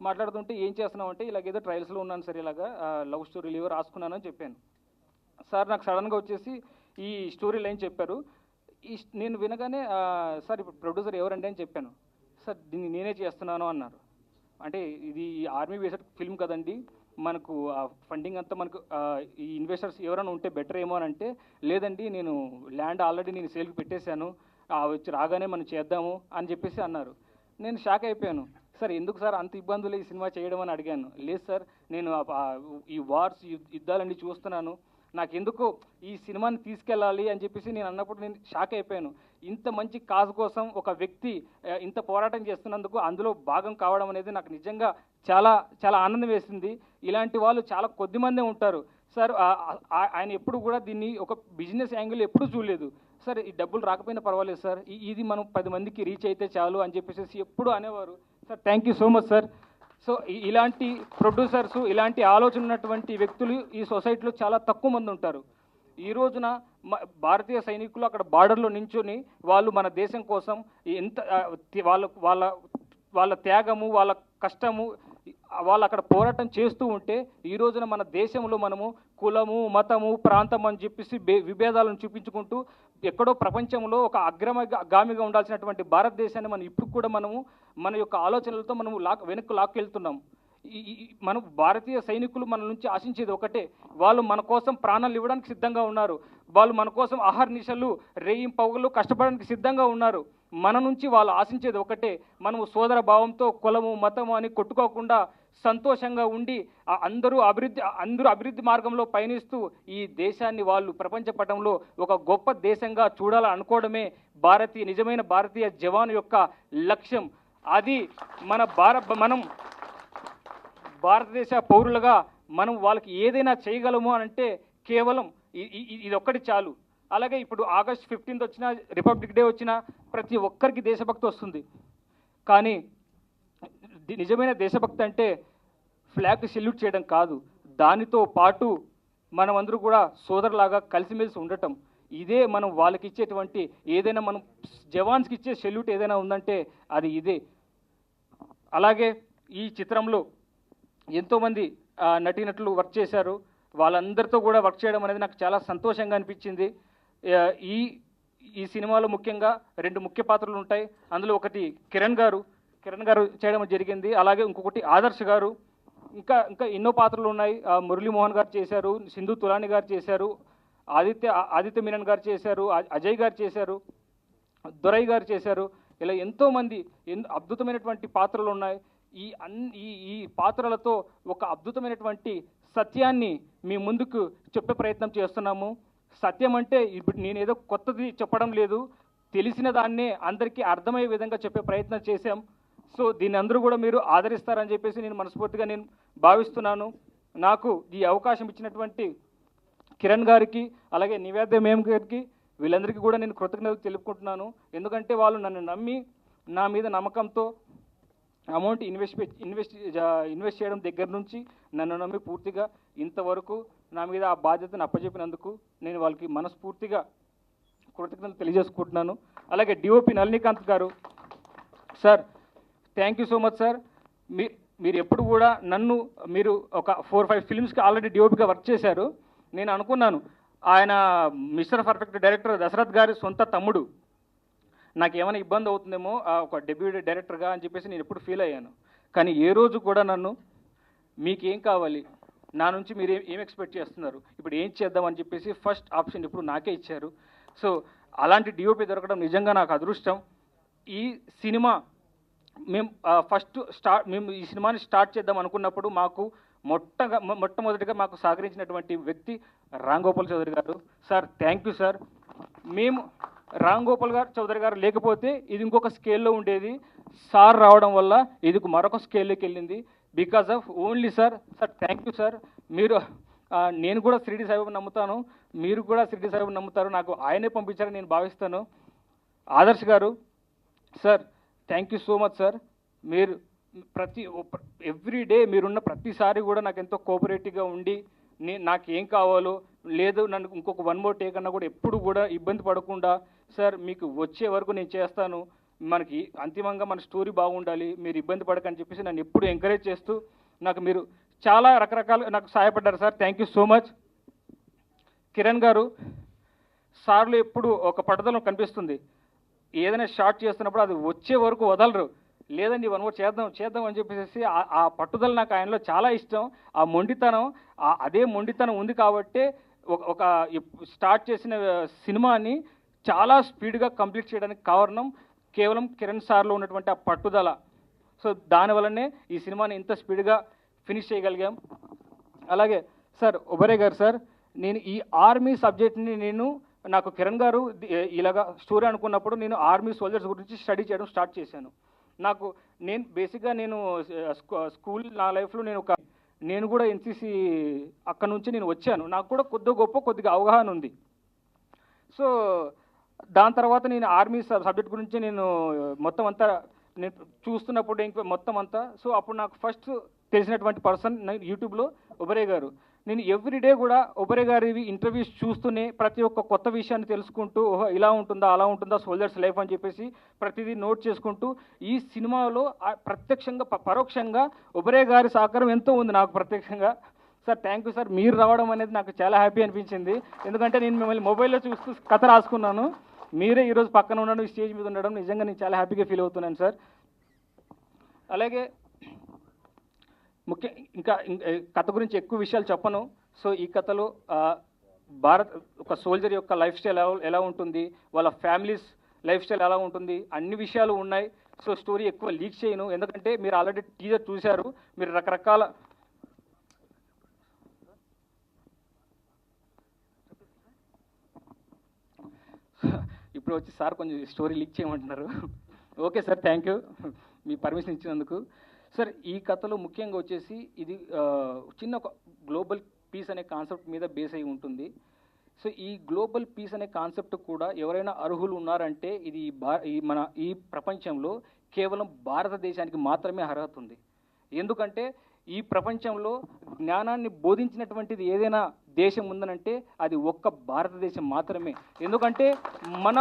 మాట్లాడుతుంటే ఏం చేస్తున్నావు అంటే ఇలాగేదో ట్రయల్స్లో ఉన్నాను సార్, ఇలాగా లవ్ స్టోరీ రాసుకున్నానని చెప్పాను. సార్ నాకు సడన్గా వచ్చేసి ఈ స్టోరీ లైన్ చెప్పారు. నేను వినగానే సార్ ఇప్పుడు ప్రొడ్యూసర్ ఎవరండి అని చెప్పాను. సార్ దీన్ని నేనే చేస్తున్నాను అన్నారు. అంటే ఇది ఆర్మీ బేస్డ్ ఫిల్మ్ కదండి, మనకు ఫండింగ్ అంతా మనకు ఈ ఇన్వెస్టర్స్ ఎవరైనా ఉంటే బెటర్ ఏమో అని అంటే, లేదండి నేను ల్యాండ్ ఆల్రెడీ నేను సేల్కి పెట్టేశాను, వచ్చి రాగానే మనం చేద్దాము అని చెప్పేసి అన్నారు. నేను షాక్ అయిపోయాను. సార్ ఎందుకు సార్ అంత ఇబ్బందులు ఈ సినిమా చేయడం అని అడిగాను. లేదు సార్ నేను ఈ వార్స్ యుద్ధాలన్నీ చూస్తున్నాను, నాకెందుకో ఈ సినిమాని తీసుకెళ్ళాలి అని చెప్పేసి నేను అన్నప్పుడు నేను షాక్ అయిపోయాను. ఇంత మంచి కాజ్ కోసం ఒక వ్యక్తి ఇంత పోరాటం చేస్తున్నందుకు అందులో భాగం కావడం అనేది నాకు నిజంగా చాలా చాలా ఆనందం వేసింది. ఇలాంటి వాళ్ళు చాలా కొద్ది మందే ఉంటారు సార్. ఆయన ఎప్పుడు కూడా దీన్ని ఒక బిజినెస్ యాంగిల్ ఎప్పుడూ చూడలేదు. సార్ ఈ డబ్బులు రాకపోయినా పర్వాలేదు సార్, ఇది మనం 10 మందికి రీచ్ అయితే చాలు అని చెప్పేసి ఎప్పుడు అనేవారు. Sir thank you so much sir. So ఇలాంటి ప్రొడ్యూసర్స్, ఇలాంటి ఆలోచన ఉన్నటువంటి వ్యక్తులు ఈ సొసైటీలో చాలా తక్కువ మంది ఉంటారు. ఈ రోజున భారతీయ సైనికులు అక్కడ బార్డర్లో నించుని వాళ్ళు మన దేశం కోసం ఎంత వాళ్ళ త్యాగము, వాళ్ళ కష్టము, వాళ్ళు అక్కడ పోరాటం చేస్తూ ఉంటే ఈ రోజున మన దేశంలో మనము కులము, మతము, ప్రాంతం అని చెప్పేసి విభేదాలను చూపించుకుంటూ ఎక్కడో ప్రపంచంలో ఒక అగ్రగామిగా ఉండాల్సినటువంటి భారతదేశాన్ని మనం ఇప్పుడు కూడా మనము మన యొక్క ఆలోచనలతో మనము వెనక్కి లాక్కెళ్తున్నాం. మనం భారతీయ సైనికులు మన నుంచి ఆశించేది ఒకటే, వాళ్ళు మన కోసం ప్రాణాలు ఇవ్వడానికి సిద్ధంగా ఉన్నారు. వాళ్ళు మన కోసం ఆహార్నిశలు, రేయింపవలు కష్టపడడానికి సిద్ధంగా ఉన్నారు. మన నుంచి వాళ్ళు ఆశించేది ఒకటే, మనము సోదర భావంతో కులము మతము అని కొట్టుకోకుండా సంతోషంగా ఉండి అందరూ అభివృద్ధి మార్గంలో పయనిస్తూ ఈ దేశాన్ని వాళ్ళు ప్రపంచ పటంలో ఒక గొప్ప దేశంగా చూడాలనుకోవడమే నిజమైన భారతీయ జవాను యొక్క లక్ష్యం. అది మనం భారతదేశ పౌరులుగా మనం వాళ్ళకి ఏదైనా చేయగలము అని అంటే కేవలం ఇది ఒక్కటి చాలు. అలాగే ఇప్పుడు ఆగస్ట్ 15 వచ్చినా, రిపబ్లిక్ డే వచ్చినా ప్రతి ఒక్కరికి దేశభక్తి వస్తుంది. కానీ నిజమైన దేశభక్తి అంటే ఫ్లాగ్కి సెల్యూట్ చేయడం కాదు, దానితో పాటు మనమందరూ కూడా సోదరులాగా కలిసిమెలిసి ఉండటం. ఇదే మనం వాళ్ళకి ఇచ్చేటువంటి ఏదైనా మనం జవాన్స్కి ఇచ్చే సెల్యూట్ ఏదైనా ఉందంటే అది ఇదే. అలాగే ఈ చిత్రంలో ఎంతోమంది నటీనటులు వర్క్ చేశారు. వాళ్ళందరితో కూడా వర్క్ చేయడం అనేది నాకు చాలా సంతోషంగా అనిపించింది. ఈ సినిమాలో ముఖ్యంగా 2 ముఖ్య పాత్రలు ఉంటాయి. అందులో ఒకటి కిరణ్ గారు చేయడం జరిగింది. అలాగే ఇంకొకటి ఆదర్శ్ గారు, ఇంకా ఎన్నో పాత్రలు ఉన్నాయి. మురళీమోహన్ గారు చేశారు, సింధు తులాని గారు చేశారు, ఆదిత్య మీనన్ గారు చేశారు, అజయ్ గారు చేశారు, దొరై గారు చేశారు. ఇలా ఎంతోమంది అద్భుతమైనటువంటి పాత్రలు ఉన్నాయి. ఈ పాత్రలతో ఒక అద్భుతమైనటువంటి సత్యాన్ని మీ ముందుకు చెప్పే ప్రయత్నం చేస్తున్నాము. సత్యం అంటే ఇప్పుడు నేనేదో కొత్తది చెప్పడం లేదు, తెలిసిన దాన్నే అందరికీ అర్థమయ్యే విధంగా చెప్పే ప్రయత్నం చేశాం. సో దీన్ని అందరూ కూడా మీరు ఆదరిస్తారని చెప్పేసి నేను మనస్ఫూర్తిగా భావిస్తున్నాను. నాకు ఈ అవకాశం ఇచ్చినటువంటి కిరణ్ గారికి, అలాగే నివేద్య మేమ్ గారికి, వీళ్ళందరికీ కూడా నేను కృతజ్ఞతలు తెలుపుకుంటున్నాను. ఎందుకంటే వాళ్ళు నన్ను నమ్మి నా మీద నమ్మకంతో అమౌంట్ ఇన్వెస్ట్ చేయడం దగ్గర నుంచి నన్ను నమ్మి పూర్తిగా ఇంతవరకు నా మీద ఆ బాధ్యతను అప్పచెప్పినందుకు నేను వాళ్ళకి మనస్ఫూర్తిగా కృతజ్ఞతలు తెలియజేసుకుంటున్నాను. అలాగే డిఓపి నళినీకాంత్ గారు, sir thank you so much sir. మీరు ఎప్పుడు కూడా మీరు ఒక 4-5 ఫిల్మ్స్కి ఆల్రెడీ డిఓపిగా వర్క్ చేశారు. నేను అనుకున్నాను ఆయన మిస్టర్ పర్ఫెక్ట్ డైరెక్టర్ దశరథ్ గారి సొంత తమ్ముడు, నాకేమైనా ఇబ్బంది అవుతుందేమో ఒక డెబ్యూటీ డైరెక్టర్గా అని చెప్పేసి నేను ఎప్పుడు ఫీల్ అయ్యాను. కానీ ఏ రోజు కూడా నన్ను మీకేం కావాలి, నా నుంచి మీరు ఏం ఎక్స్పెక్ట్ చేస్తున్నారు, ఇప్పుడు ఏం చేద్దామని చెప్పేసి ఫస్ట్ ఆప్షన్ ఇప్పుడు నాకే ఇచ్చారు. సో అలాంటి డిఓపి దొరకడం నిజంగా నాకు అదృష్టం. ఈ సినిమా మేము ఈ సినిమాని స్టార్ట్ చేద్దాం అనుకున్నప్పుడు మాకు మొట్టమొదటిగా మాకు సహకరించినటువంటి వ్యక్తి రామ్ గోపాల్ చౌదరి గారు. Sir thank you sir. Ram Gopal గారు చౌదరి గారు లేకపోతే ఇది ఇంకొక స్కేల్లో ఉండేది. సార్ రావడం వల్ల ఇది మరొక స్కేల్లోకి వెళ్ళింది. Because of only sir. Thank you sir. మీరు నేను కూడా షిరిడి సాయిబాబా నమ్ముతాను, మీరు కూడా షిరిడి సాయిబాబా నమ్ముతారు. నాకు ఆయనే పంపించారని నేను భావిస్తాను. ఆదర్శ్ గారు sir, thank you so much sir. మీరు ఎవ్రీ డే మీరున్న ప్రతిసారి కూడా నాకు ఎంతో కోఆపరేటివ్గా ఉండి నాకు ఏం కావాలో లేదు నన్ను ఇంకొక 1 more టేక్ అన్నా కూడా ఎప్పుడు కూడా ఇబ్బంది పడకుండా సార్ మీకు వచ్చే వరకు నేను చేస్తాను, మనకి అంతిమంగా మన స్టోరీ బాగుండాలి, మీరు ఇబ్బంది పడకని చెప్పేసి నన్ను ఎప్పుడు ఎంకరేజ్ చేస్తూ నాకు మీరు చాలా రకరకాలుగా నాకు సహాయపడ్డారు sir. Thank you so much. Kiran గారు, సార్లు ఎప్పుడు ఒక పట్టుదల కనిపిస్తుంది. ఏదైనా షార్ట్ చేస్తున్నప్పుడు అది వచ్చే వరకు వదలరు. లేదండి 1 more చేద్దాం అని చెప్పేసి ఆ పట్టుదల నాకు ఆయనలో చాలా ఇష్టం. ఆ మొండితనం, అదే మొండితనం ఉంది కాబట్టే ఒక స్టార్ట్ చేసిన సినిమాని చాలా స్పీడ్గా కంప్లీట్ చేయడానికి కారణం కేవలం కిరణ్ సార్లో ఉన్నటువంటి ఆ పట్టుదల. సో దానివల్లనే ఈ సినిమాని ఇంత స్పీడ్గా ఫినిష్ చేయగలిగాం. అలాగే సార్ ఒబరే గారు సార్, నేను ఈ ఆర్మీ సబ్జెక్ట్ని నాకు కిరణ్ గారు ఇలాగా స్టోరీ అనుకున్నప్పుడు నేను ఆర్మీ సోల్జర్స్ గురించి స్టడీ చేయడం స్టార్ట్ చేశాను. నేను బేసిక్గా స్కూల్ నా లైఫ్లో నేను కూడా ఎన్సీసీ అక్కడ నుంచి నేను వచ్చాను. నాకు కూడా కొద్దిగా అవగాహన ఉంది. సో దాని తర్వాత నేను ఆర్మీ సబ్జెక్ట్ గురించి నేను మొత్తం అంతా నేను చూస్తున్నప్పుడు మొత్తం అంతా సో అప్పుడు నాకు ఫస్ట్ తెలిసినటువంటి పర్సన్ యూట్యూబ్లో ఒబరే గారు. నేను ఎవ్రీడే కూడా ఒబరే గారి ఇంటర్వ్యూస్ చూస్తూనే ప్రతి ఒక్క కొత్త విషయాన్ని తెలుసుకుంటూ ఇలా ఉంటుందా అలా ఉంటుందా సోల్జర్స్ లైఫ్ అని చెప్పేసి ప్రతిదీ నోట్ చేసుకుంటూ ఈ సినిమాలో ప్రత్యక్షంగా పరోక్షంగా ఒబరే గారి సహకారం ఎంతో ఉంది నాకు ప్రత్యక్షంగా. Sir thank you sir. మీరు రావడం అనేది నాకు చాలా హ్యాపీ అనిపించింది. ఎందుకంటే నేను మిమ్మల్ని మొబైల్లో చూస్తూ కథ రాసుకున్నాను, మీరే ఈరోజు పక్కన ఉండడం, ఈ స్టేజ్ మీద ఉండడం నిజంగా నేను చాలా హ్యాపీగా ఫీల్ అవుతున్నాను సార్. అలాగే ఇంకా కథ గురించి ఎక్కువ విషయాలు చెప్పను. సో ఈ కథలో ఒక సోల్జర్ యొక్క లైఫ్ స్టైల్ ఎలా ఉంటుంది, వాళ్ళ ఫ్యామిలీస్ లైఫ్ స్టైల్ ఎలా ఉంటుంది, అన్ని విషయాలు ఉన్నాయి. సో స్టోరీ ఎక్కువ లీక్ చేయను, ఎందుకంటే మీరు ఆల్రెడీ టీజర్ చూశారు. మీరు రకరకాల ఇప్పుడు వచ్చి సార్ కొంచెం స్టోరీ లీక్ చేయమంటున్నారు. Okay sir, thank you me permission ఇచ్చినందుకు. సార్ ఈ కథలో ముఖ్యంగా వచ్చేసి ఇది చిన్న ఒక గ్లోబల్ పీస్ అనే కాన్సెప్ట్ మీద బేస్ అయి ఉంటుంది. సో ఈ గ్లోబల్ పీస్ అనే కాన్సెప్ట్ కూడా ఎవరైనా అర్హులు ఉన్నారంటే ఇది ఈ ప్రపంచంలో కేవలం భారతదేశానికి మాత్రమే అర్హత ఉంది. ఎందుకంటే ఈ ప్రపంచంలో జ్ఞానాన్ని బోధించినటువంటిది ఏదైనా దేశం ఉందనంటే అది ఒక్క భారతదేశం మాత్రమే. ఎందుకంటే మన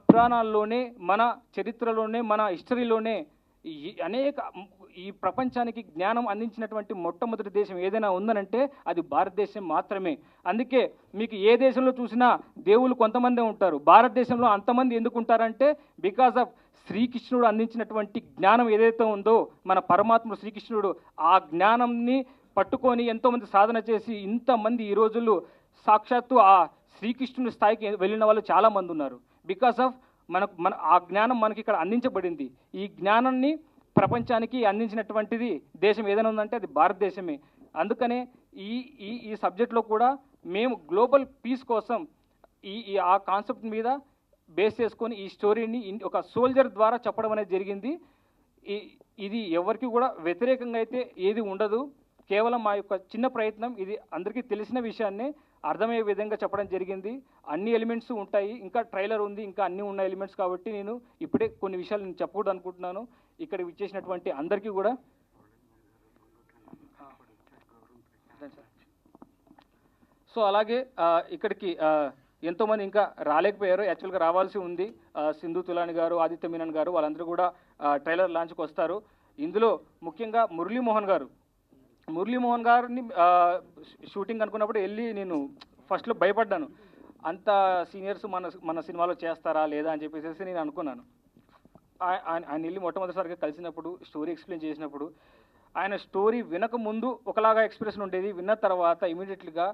పురాణాల్లోనే మన చరిత్రలోనే మన హిస్టరీలోనే ఈ ప్రపంచానికి జ్ఞానం అందించినటువంటి మొట్టమొదటి దేశం ఏదైనా ఉందనంటే అది భారతదేశం మాత్రమే. అందుకే మీకు ఏ దేశంలో చూసినా దేవుళ్ళు కొంతమందే ఉంటారు, భారతదేశంలో అంతమంది ఎందుకు ఉంటారంటే బికాస్ ఆఫ్ శ్రీకృష్ణుడు అందించినటువంటి జ్ఞానం ఏదైతే ఉందో మన పరమాత్ముడు శ్రీకృష్ణుడు ఆ జ్ఞానంని పట్టుకొని ఎంతోమంది సాధన చేసి ఇంతమంది ఈ రోజుల్లో సాక్షాత్తు ఆ శ్రీకృష్ణుని స్థాయికి వెళ్ళిన వాళ్ళు చాలామంది ఉన్నారు. బికాస్ ఆఫ్ ఆ జ్ఞానం మనకి ఇక్కడ అందించబడింది. ఈ జ్ఞానాన్ని ప్రపంచానికి అందించినటువంటిది దేశం ఏదైనా ఉందంటే అది భారతదేశమే. అందుకనే ఈ సబ్జెక్ట్లో కూడా మేము గ్లోబల్ పీస్ కోసం ఆ కాన్సెప్ట్ మీద బేస్ చేసుకొని ఈ స్టోరీని ఒక సోల్జర్ ద్వారా చెప్పడం అనేది జరిగింది. ఇది ఎవరికి కూడా వ్యతిరేకంగా అయితే ఏది ఉండదు. కేవలం మా యొక్క చిన్న ప్రయత్నం ఇది అందరికీ తెలిసిన విషయాన్ని అర్థమయ్యే విధంగా చెప్పడం జరిగింది. అన్ని ఎలిమెంట్స్ ఉంటాయి, ఇంకా ట్రైలర్ ఉంది, ఇంకా అన్నీ ఉన్న ఎలిమెంట్స్ కాబట్టి నేను ఇప్పుడే కొన్ని విషయాలు నేను చెప్పకూడదు అనుకుంటున్నాను. ఇక్కడ విచ్చేసినటువంటి అందరికీ కూడా సో అలాగే ఇక్కడికి ఎంతోమంది ఇంకా రాలేకపోయారు, యాక్చువల్గా రావాల్సి ఉంది. సింధు తులాని గారు, ఆదిత్య మీనన్ గారు వాళ్ళందరూ కూడా ట్రైలర్ లాంచ్కి వస్తారు. ఇందులో ముఖ్యంగా మురళీమోహన్ గారిని షూటింగ్ అనుకున్నప్పుడు వెళ్ళి నేను ఫస్ట్లో భయపడ్డాను, అంత సీనియర్స్ మన సినిమాలో చేస్తారా లేదా అని చెప్పేసి నేను అనుకున్నాను. ఆయన వెళ్ళి మొట్టమొదటిసారిగా కలిసినప్పుడు స్టోరీ ఎక్స్ప్లెయిన్ చేసినప్పుడు ఆయన స్టోరీ వినక ముందు ఒకలాగా ఎక్స్ప్రెషన్ ఉండేది, విన్న తర్వాత ఇమీడియట్లీగా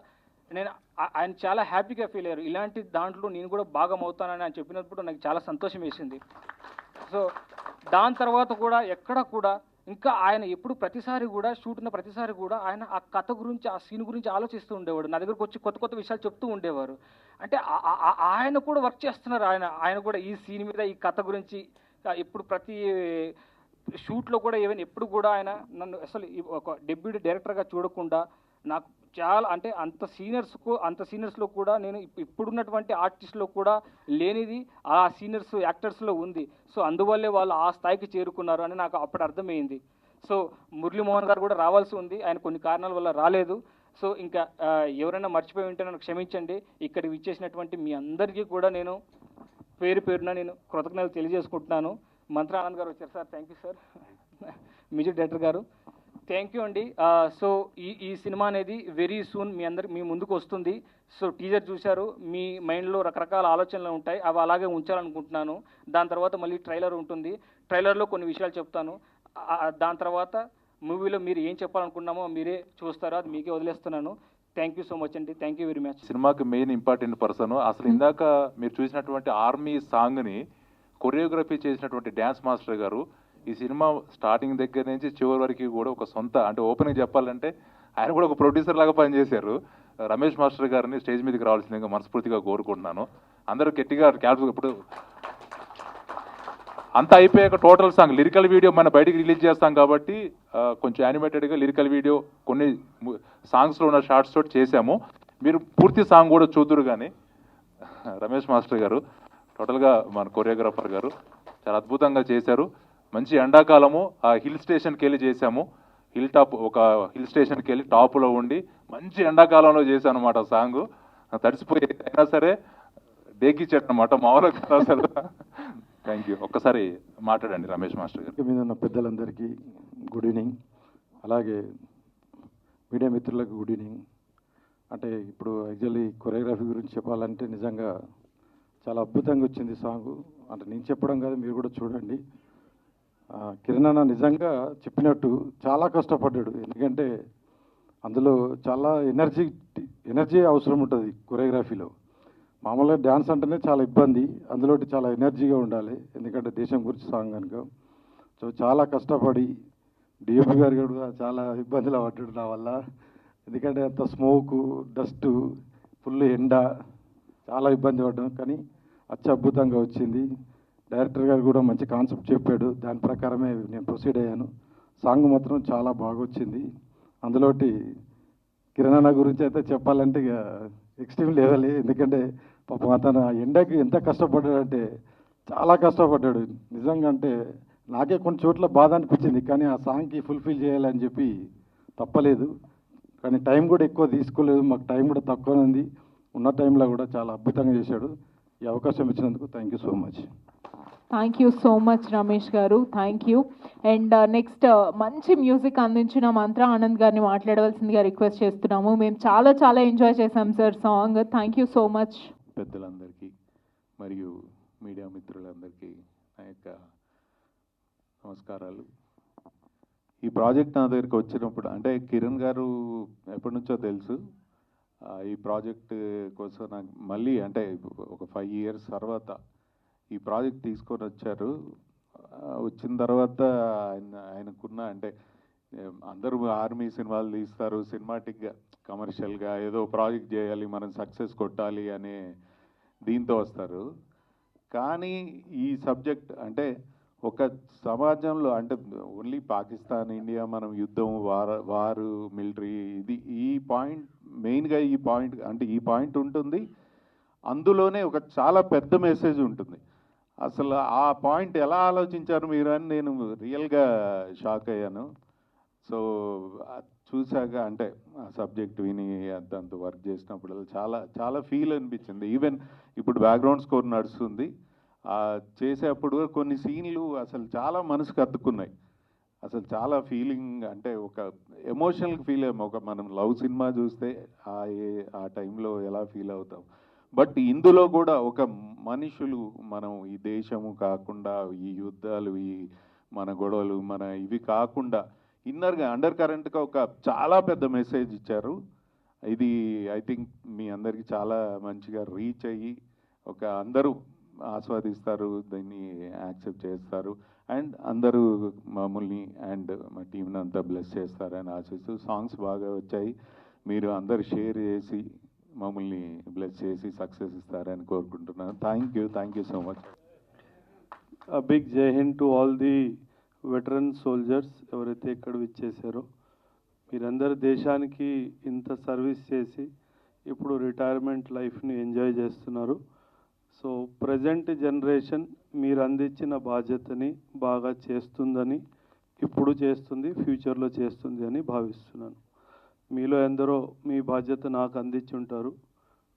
ఆయన చాలా హ్యాపీగా ఫీల్ అయ్యారు. ఇలాంటి దాంట్లో నేను కూడా భాగం అవుతానని ఆయన చెప్పినప్పుడు నాకు చాలా సంతోషం వేసింది. సో దాని తర్వాత కూడా ఎక్కడ కూడా ఇంకా ఆయన ఎప్పుడు ప్రతిసారి కూడా షూట్ ఉన్న ప్రతిసారి కూడా ఆయన ఆ కథ గురించి ఆ సీన్ గురించి ఆలోచిస్తూ ఉండేవాడు. నా దగ్గరకు వచ్చి కొత్త కొత్త విషయాలు చెప్తూ ఉండేవారు. అంటే ఆయన కూడా వర్క్ చేస్తున్నారు. ఆయన కూడా ఈ సీన్ మీద ఈ కథ గురించి ఎప్పుడు ప్రతి షూట్లో కూడా ఈవెన్ ఎప్పుడు కూడా ఆయన నన్ను అసలు ఒక డెబ్యూటీ డైరెక్టర్గా చూడకుండా నాకు చాలా అంటే అంత సీనియర్స్లో కూడా నేను ఇప్పుడున్నటువంటి ఆర్టిస్ట్లో కూడా లేనిది ఆ సీనియర్స్ యాక్టర్స్లో ఉంది. సో అందువల్లే వాళ్ళు ఆ స్థాయికి చేరుకున్నారు అని నాకు అప్పుడు అర్థమైంది. సో మురళీమోహన్ గారు కూడా రావాల్సి ఉంది, ఆయన కొన్ని కారణాల వల్ల రాలేదు. సో ఇంకా ఎవరైనా మర్చిపోయి ఉంటే నన్ను క్షమించండి. ఇక్కడికి విచ్చేసినటువంటి మీ అందరికీ కూడా నేను పేరు పేరున నేను కృతజ్ఞతలు తెలియజేసుకుంటున్నాను. మంత్ర ఆనంద్ గారు వచ్చారు sir, thank you sir. Music director గారు థ్యాంక్ యూ అండి. సో ఈ సినిమా అనేది వెరీ సూన్ మీ ముందుకు వస్తుంది. సో టీజర్ చూశారు, మీ మైండ్లో రకరకాల ఆలోచనలు ఉంటాయి, అవి అలాగే ఉంచాలనుకుంటున్నాను. దాని తర్వాత మళ్ళీ ట్రైలర్ ఉంటుంది, ట్రైలర్లో కొన్ని విషయాలు చెప్తాను. దాని తర్వాత మూవీలో మీరు ఏం చెప్పాలనుకున్నామో మీరే చూస్తారో, అది మీకే వదిలేస్తున్నాను. థ్యాంక్ యూ సో మచ్ అండి, థ్యాంక్ యూ వెరీ మచ్. సినిమాకి మెయిన్ ఇంపార్టెంట్ పర్సన్ అసలు ఇందాక మీరు చూసినటువంటి ఆర్మీ సాంగ్ని కొరియోగ్రఫీ చేసినటువంటి డ్యాన్స్ మాస్టర్ గారు ఈ సినిమా స్టార్టింగ్ దగ్గర నుంచి చివరి వరకు కూడా ఒక సొంత అంటే ఓపెనింగ్ చెప్పాలంటే ఆయన కూడా ఒక ప్రొడ్యూసర్ లాగా పనిచేశారు. రమేష్ మాస్టర్ గారిని స్టేజ్ మీదకి రావాల్సిందిగా మనస్ఫూర్తిగా కోరుకుంటున్నాను. అందరూ గట్టిగా క్యాప్స్ ఇప్పుడు అంతా అయిపోయాక టోటల్ సాంగ్ లిరికల్ వీడియో మన బయటికి రిలీజ్ చేస్తాం కాబట్టి కొంచెం యానిమేటెడ్గా లిరికల్ వీడియో కొన్ని సాంగ్స్లో ఉన్న షార్ట్స్ తోటి చేశాము. మీరు పూర్తి సాంగ్ కూడా చూద్దురు. కానీ రమేష్ మాస్టర్ గారు టోటల్గా మన కొరియోగ్రాఫర్ గారు చాలా అద్భుతంగా చేశారు. మంచి ఎండాకాలము ఆ హిల్ స్టేషన్కి వెళ్ళి చేశాము. ఒక హిల్ స్టేషన్కి వెళ్ళి టాప్లో ఉండి మంచి ఎండాకాలంలో చేశాను అనమాట. సాంగ్ తడిసిపోయి అయినా సరే డేకిచ్చాడు అనమాట, మామూలుగా అసలు. Thank you. ఒక్కసారి మాట్లాడండి రమేష్ మాస్టర్ గారు. మీద ఉన్న పెద్దలందరికీ గుడ్ ఈవినింగ్, అలాగే మీడియా మిత్రులకు గుడ్ ఈవినింగ్. అంటే ఇప్పుడు యాక్చువల్లీ కొరియోగ్రఫీ గురించి చెప్పాలంటే నిజంగా చాలా అద్భుతంగా వచ్చింది సాంగ్. అంటే నేను చెప్పడం కాదు, మీరు కూడా చూడండి. కిరణ్ అన్న నిజంగా చెప్పినట్టు చాలా కష్టపడ్డాడు. ఎందుకంటే అందులో చాలా ఎనర్జీ అవసరం ఉంటుంది కొరియోగ్రఫీలో. మామూలుగా డ్యాన్స్ అంటేనే చాలా ఇబ్బంది, అందులో చాలా ఎనర్జీగా ఉండాలి, ఎందుకంటే దేశం గురించి సాంగ్ కనుక. సో చాలా కష్టపడి డిఎంపి గారు కూడా చాలా ఇబ్బందులు పడ్డాడు నా వల్ల. ఎందుకంటే అంత స్మోకు, డస్టు, ఫుల్ ఎండ, చాలా ఇబ్బంది పడ్డాం. కానీ అద్భుతంగా వచ్చింది. డైరెక్టర్ గారు కూడా మంచి కాన్సెప్ట్ చెప్పాడు, దాని ప్రకారమే నేను ప్రొసీడ్ అయ్యాను. సాంగ్ మాత్రం చాలా బాగా వచ్చింది. అందులోటి కిరణ్ అన్న గురించి అయితే చెప్పాలంటే ఇక ఎక్స్ట్రీమ్ లెవెల్. ఎందుకంటే పాపం అతను ఎండకి ఎంత కష్టపడ్డాడంటే చాలా కష్టపడ్డాడు నిజంగా. అంటే నాకే కొన్ని చోట్ల బాధ అనిపించింది, కానీ ఆ సాంగ్కి ఫుల్ఫిల్ చేయాలని చెప్పి తప్పలేదు. కానీ టైం కూడా ఎక్కువ తీసుకోలేదు, మాకు టైం కూడా తక్కువ ఉంది. ఉన్న టైంలో కూడా చాలా అద్భుతంగా చేశాడు. ఈ అవకాశం ఇచ్చినందుకు thank you so much. Thank you so much Ramesh గారు, థ్యాంక్ యూ. అండ్ నెక్స్ట్ మంచి మ్యూజిక్ అందించిన మంత్ర ఆనంద్ గారిని మాట్లాడవలసిందిగా రిక్వెస్ట్ చేస్తున్నాము. మేము చాలా చాలా ఎంజాయ్ చేసాం sir song. Thank you so much. పెద్దలందరికీ మరియు మీడియా మిత్రులందరికీ నా యొక్క నమస్కారాలు. ఈ ప్రాజెక్ట్ నా దగ్గరికి వచ్చినప్పుడు అంటే కిరణ్ గారు ఎప్పటి నుంచో తెలుసు. ఈ ప్రాజెక్ట్ కోసం నాకు మళ్ళీ అంటే ఒక 5 years తర్వాత ఈ ప్రాజెక్ట్ తీసుకొని వచ్చారు. వచ్చిన తర్వాత ఆయనకున్న అంటే అందరూ ఆర్మీ సినిమాలు తీస్తారు, సినిమాటిక్గా కమర్షియల్గా ఏదో ప్రాజెక్ట్ చేయాలి, మనం సక్సెస్ కొట్టాలి అనే దీంతో వస్తారు. కానీ ఈ సబ్జెక్ట్ అంటే ఒక సమాజంలో అంటే ఓన్లీ పాకిస్తాన్, ఇండియా, మనం యుద్ధం, వారు, మిలిటరీ, ఇది ఈ పాయింట్ మెయిన్గా ఈ పాయింట్ ఉంటుంది. అందులోనే ఒక చాలా పెద్ద మెసేజ్ ఉంటుంది. అసలు ఆ పాయింట్ ఎలా ఆలోచించారు మీరు అని నేను రియల్గా షాక్ అయ్యాను. సో చూశాక అంటే ఆ సబ్జెక్ట్ విని దాంతో వర్క్ చేసినప్పుడు చాలా చాలా ఫీల్ అనిపించింది. ఈవెన్ ఇప్పుడు బ్యాక్గ్రౌండ్ స్కోర్ నడుస్తుంది, చేసేప్పుడు కొన్ని సీన్లు అసలు చాలా మనసుకు అతుక్కున్నాయి. అసలు చాలా ఫీలింగ్ అంటే ఒక ఎమోషనల్గా ఫీల్ అయ్యాము. ఒక మనం లవ్ సినిమా చూస్తే ఆ టైంలో ఎలా ఫీల్ అవుతాం. బట్ ఇందులో కూడా ఒక మనుషులు మనం ఈ దేశము కాకుండా ఈ యుద్ధాలు, ఈ మన గొడవలు, మన ఇవి కాకుండా ఇన్నర్గా అండర్ కరెంట్గా ఒక చాలా పెద్ద మెసేజ్ ఇచ్చారు. ఇది ఐ థింక్ మీ అందరికీ చాలా మంచిగా రీచ్ అయ్యి ఒక అందరూ ఆస్వాదిస్తారు, దీన్ని యాక్సెప్ట్ చేస్తారు అండ్ అందరూ మమ్మల్ని అండ్ మా టీంని అంతా బ్లెస్ చేస్తారని ఆశిస్తూ సాంగ్స్ బాగా వచ్చాయి. మీరు అందరు షేర్ చేసి మమ్మల్ని బ్లెస్ చేసి సక్సెస్ ఇస్తారని కోరుకుంటున్నాను. Thank you so much. A big jai hind to all the veteran soldiers ఎవరైతే ఇక్కడ విచ్చేశారో. మీరందరూ దేశానికి ఇంత సర్వీస్ చేసి ఇప్పుడు రిటైర్మెంట్ లైఫ్ని ఎంజాయ్ చేస్తున్నారు. సో ప్రజెంట్ జనరేషన్ మీరు అందించిన బాధ్యతని బాగా చేస్తుందని, ఇప్పుడు చేస్తుంది, ఫ్యూచర్లో చేస్తుంది అని భావిస్తున్నాను. మీలో ఎందరో మీ బాధ్యత నాకు అందించి ఉంటారు.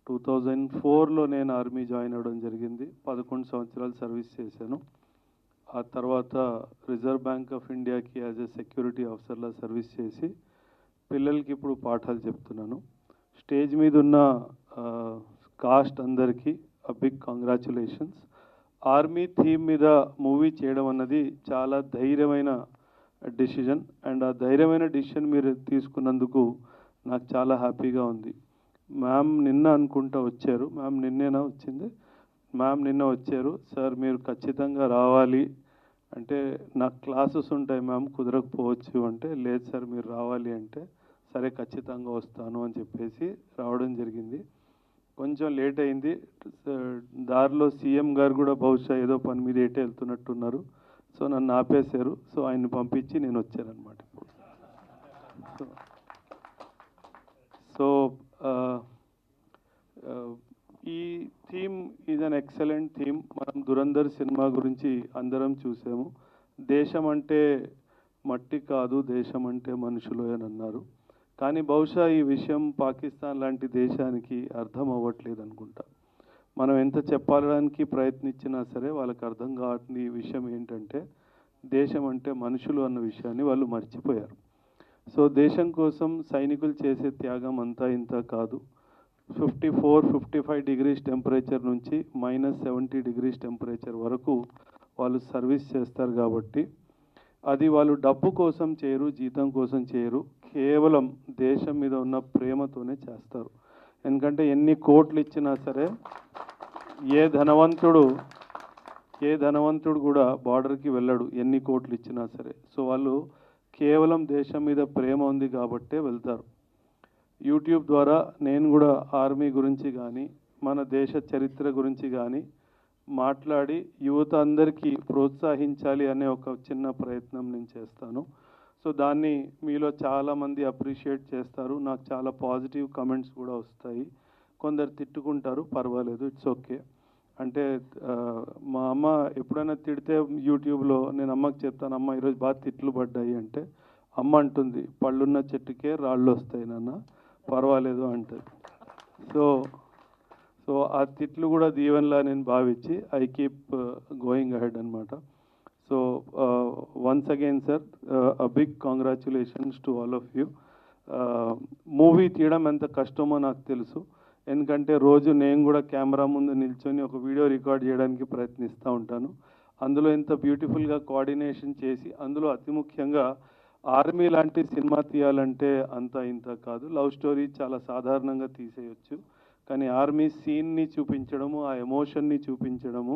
2004లో నేను ఆర్మీ జాయిన్ అవ్వడం జరిగింది. 11 సంవత్సరాలు సర్వీస్ చేశాను. ఆ తర్వాత రిజర్వ్ బ్యాంక్ ఆఫ్ ఇండియాకి యాజ్ ఎ సెక్యూరిటీ ఆఫీసర్లా సర్వీస్ చేసి పిల్లలకి ఇప్పుడు పాఠాలు చెప్తున్నాను. స్టేజ్ మీద ఉన్న కాస్ట్ అందరికీ బిగ్ కంగ్రాచులేషన్స్. ఆర్మీ థీమ్ మీద మూవీ చేయడం అన్నది చాలా ధైర్యమైన డిసిజన్ అండ్ ఆ ధైర్యమైన డిసిషన్ మీరు తీసుకున్నందుకు నాకు చాలా హ్యాపీగా ఉంది. మ్యామ్ నిన్న అనుకుంటా వచ్చారు, మ్యామ్ నిన్నేనా వచ్చింది? మ్యామ్ నిన్న వచ్చారు, సార్ మీరు ఖచ్చితంగా రావాలి అంటే నాకు క్లాసెస్ ఉంటాయి మ్యామ్ కుదరకపోవచ్చు అంటే, లేదు సార్ మీరు రావాలి అంటే, సరే ఖచ్చితంగా వస్తాను అని చెప్పేసి రావడం జరిగింది. కొంచెం లేట్ అయింది. దారిలో సీఎం గారు కూడా బహుశా ఏదో పని మీద ఏటే వెళ్తున్నట్టున్నారు. సో నన్ను ఆపేశారు. సో ఆయన్ని పంపించి నేను వచ్చానమాట ఇప్పుడు. సో ఈ theme is an excellent theme. మనం దురంధర్ సినిమా గురించి అందరం చూసాము. దేశం అంటే మట్టి కాదు, దేశం అంటే మనుషులు అని అన్నారు. కానీ బహుశా ఈ విషయం పాకిస్తాన్ లాంటి దేశానికి అర్థం అవ్వట్లేదు అనుకుంటా. మనం ఎంత చెప్పడానికి ప్రయత్నించినా సరే వాళ్ళకి అర్థం కావట్ని విషయం ఏంటంటే దేశం అంటే మనుషులు అన్న విషయాన్ని వాళ్ళు మర్చిపోయారు. సో దేశం కోసం సైనికులు చేసే త్యాగం అంతా ఇంత కాదు. 54-55 డిగ్రీస్ టెంపరేచర్ నుంచి -70 డిగ్రీస్ టెంపరేచర్ వరకు వాళ్ళు సర్వీస్ చేస్తారు. కాబట్టి అది వాళ్ళు డబ్బు కోసం చేయరు, జీతం కోసం చేయరు, కేవలం దేశం మీద ఉన్న ప్రేమతోనే చేస్తారు. ఎందుకంటే ఎన్ని కోట్లు ఇచ్చినా సరే ఏ ధనవంతుడు కూడా బార్డర్కి వెళ్ళడు ఎన్ని కోట్లు ఇచ్చినా సరే. సో వాళ్ళు కేవలం దేశం మీద ప్రేమ ఉంది కాబట్టే వెళ్తారు. యూట్యూబ్ ద్వారా నేను కూడా ఆర్మీ గురించి కానీ మన దేశ చరిత్ర గురించి కానీ మాట్లాడి యువత అందరికీ ప్రోత్సహించాలి అనే ఒక చిన్న ప్రయత్నం నేను చేస్తాను. సో దాన్ని మీలో చాలామంది అప్రిషియేట్ చేస్తారు. నాకు చాలా పాజిటివ్ కమెంట్స్ కూడా వస్తాయి. కొందరు తిట్టుకుంటారు, పర్వాలేదు, ఇట్స్ ఓకే. అంటే మా అమ్మ ఎప్పుడైనా తిడితే యూట్యూబ్లో నేను అమ్మకి చెప్తాను, అమ్మ ఈరోజు బాగా తిట్లు పడ్డాయి అంటే అమ్మ అంటుంది, పళ్ళున్న చెట్టుకే రాళ్ళు వస్తాయి నాన్న, పర్వాలేదు అంటుంది. సో ఆ తిట్లు కూడా దీవెనలా నేను భావించి ఐ కీప్ గోయింగ్ అహెడ్ అనమాట. So once again sir a big congratulations to all of you. Movie తీయడం ఎంత కష్టమో నాకు తెలుసు. ఎందుకంటే రోజు నేను కూడా కెమెరా ముందు నిల్చొని ఒక వీడియో రికార్డ్ చేయడానికి ప్రయత్నిస్తూ ఉంటాను. అందులో ఎంత బ్యూటిఫుల్గా కోఆర్డినేషన్ చేసి, అందులో అతి ముఖ్యంగా ఆర్మీ లాంటి సినిమా తీయాలంటే అంత ఇంత కాదు. లవ్ స్టోరీ చాలా సాధారణంగా తీసేయచ్చు. కానీ ఆర్మీ సీన్ని చూపించడము, ఆ ఎమోషన్ని చూపించడము,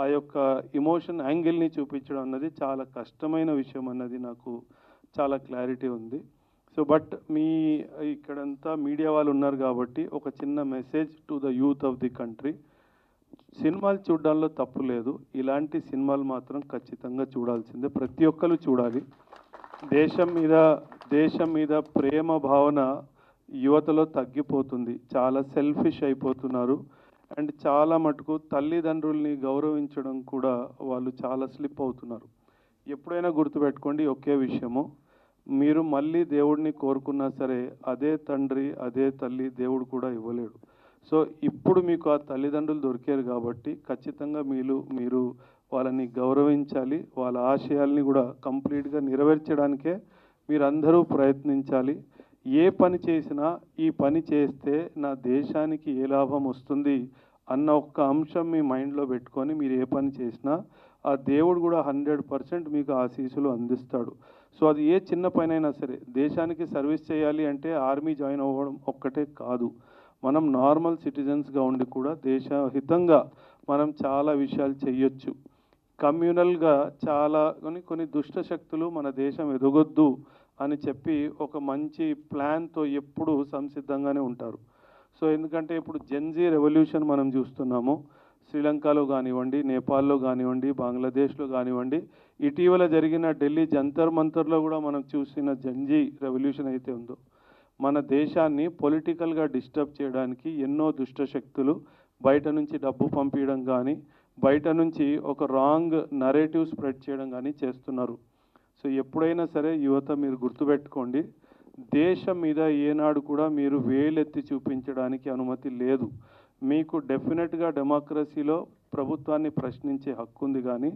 ఆ యొక్క ఎమోషన్ యాంగిల్ని చూపించడం అన్నది చాలా కష్టమైన విషయం అన్నది నాకు చాలా క్లారిటీ ఉంది. సో బట్ మీ ఇక్కడంతా మీడియా వాళ్ళు ఉన్నారు కాబట్టి ఒక చిన్న message to the youth of the country. సినిమాలు చూడడంలో తప్పు లేదు, ఇలాంటి సినిమాలు మాత్రం ఖచ్చితంగా చూడాల్సిందే, ప్రతి ఒక్కరు చూడాలి. దేశం మీద ప్రేమ భావన యువతలో తగ్గిపోతుంది, చాలా సెల్ఫిష్ అయిపోతున్నారు. అండ్ చాలా మటుకు తల్లిదండ్రుల్ని గౌరవించడం కూడా వాళ్ళు చాలా స్లిప్ అవుతున్నారు. ఎప్పుడైనా గుర్తుపెట్టుకోండి ఒకే విషయము, మీరు మళ్ళీ దేవుడిని కోరుకున్నా సరే అదే తండ్రి అదే తల్లి దేవుడు కూడా ఇవ్వలేడు. సో ఇప్పుడు మీకు ఆ తల్లిదండ్రులు దొరికారు కాబట్టి ఖచ్చితంగా మీరు వాళ్ళని గౌరవించాలి. వాళ్ళ ఆశయాల్ని కూడా కంప్లీట్గా నెరవేర్చడానికే మీరందరూ ప్రయత్నించాలి. ఏ పని చేసినా ఈ పని చేస్తే నా దేశానికి ఏ లాభం వస్తుంది అన్న ఒక్క అంశం మీ మైండ్లో పెట్టుకొని మీరు ఏ పని చేసినా ఆ దేవుడు కూడా 100% మీకు ఆశీస్సులు అందిస్తాడు. సో అది ఏ చిన్న పనైనా సరే, దేశానికి సర్వీస్ చేయాలి అంటే ఆర్మీ జాయిన్ అవ్వడం ఒక్కటే కాదు, మనం నార్మల్ సిటిజన్స్గా ఉండి కూడా దేశ హితంగా మనం చాలా విషయాలు చేయొచ్చు. కమ్యూనల్గా చాలా కొన్ని దుష్ట శక్తులు మన దేశం ఎదగొద్దు అని చెప్పి ఒక మంచి ప్లాన్తో ఎప్పుడు సంసిద్ధంగానే ఉంటారు. సో ఎందుకంటే ఇప్పుడు జెన్జీ రెవల్యూషన్ మనం చూస్తున్నాము. శ్రీలంకలో కానివ్వండి, నేపాల్లో కానివ్వండి, బంగ్లాదేశ్లో కానివ్వండి, ఇటీవల జరిగిన ఢిల్లీ జంతర్ మంతర్లో కూడా మనం చూసిన జెన్జీ రెవల్యూషన్ అయితే ఉందో, మన దేశాన్ని పొలిటికల్గా డిస్టర్బ్ చేయడానికి ఎన్నో దుష్ట శక్తులు బయట నుంచి డబ్బు పంపించడం కానీ, బయట నుంచి ఒక రాంగ్ నరేటివ్ స్ప్రెడ్ చేయడం కానీ చేస్తున్నారు. సో ఎప్పుడైనా సరే యువత మీరు గుర్తుపెట్టుకోండి, దేశం మీద ఏనాడు కూడా మీరు వేలెత్తి చూపించడానికి అనుమతి లేదు. మీకు డెఫినెట్గా డెమోక్రసీలో ప్రభుత్వాన్ని ప్రశ్నించే హక్కు ఉంది, కానీ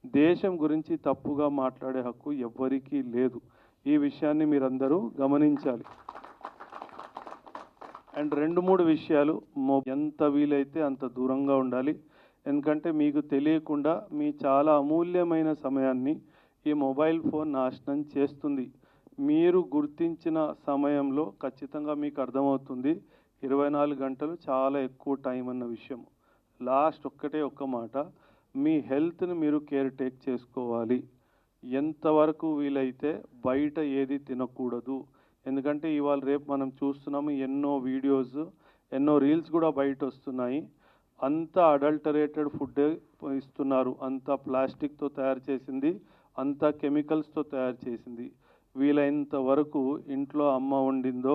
దేశం గురించి తప్పుగా మాట్లాడే హక్కు ఎవ్వరికీ లేదు. ఈ విషయాన్ని మీరందరూ గమనించాలి. అండ్ 2-3 విషయాలు, ఎంత వీలైతే అంత దూరంగా ఉండాలి. ఎందుకంటే మీకు తెలియకుండా మీ చాలా అమూల్యమైన సమయాన్ని ఈ మొబైల్ ఫోన్ నాశనం చేస్తుంది. మీరు గుర్తించిన సమయంలో ఖచ్చితంగా మీకు అర్థమవుతుంది 24 గంటలు చాలా ఎక్కువ టైం అన్న విషయం. లాస్ట్ ఒక్క మాట, మీ హెల్త్ని మీరు కేర్ టేక్ చేసుకోవాలి. ఎంతవరకు వీలైతే బయట ఏది తినకూడదు. ఎందుకంటే ఇవాళ రేపు మనం చూస్తున్నాము ఎన్నో వీడియోస్, ఎన్నో రీల్స్ కూడా బయట వస్తున్నాయి. అంతా అడల్టరేటెడ్ ఫుడ్ ఇస్తున్నారు, అంతా ప్లాస్టిక్తో తయారు చేసింది, అంతా కెమికల్స్తో తయారు చేసింది. వీలైనంత వరకు ఇంట్లో అమ్మ వండిందో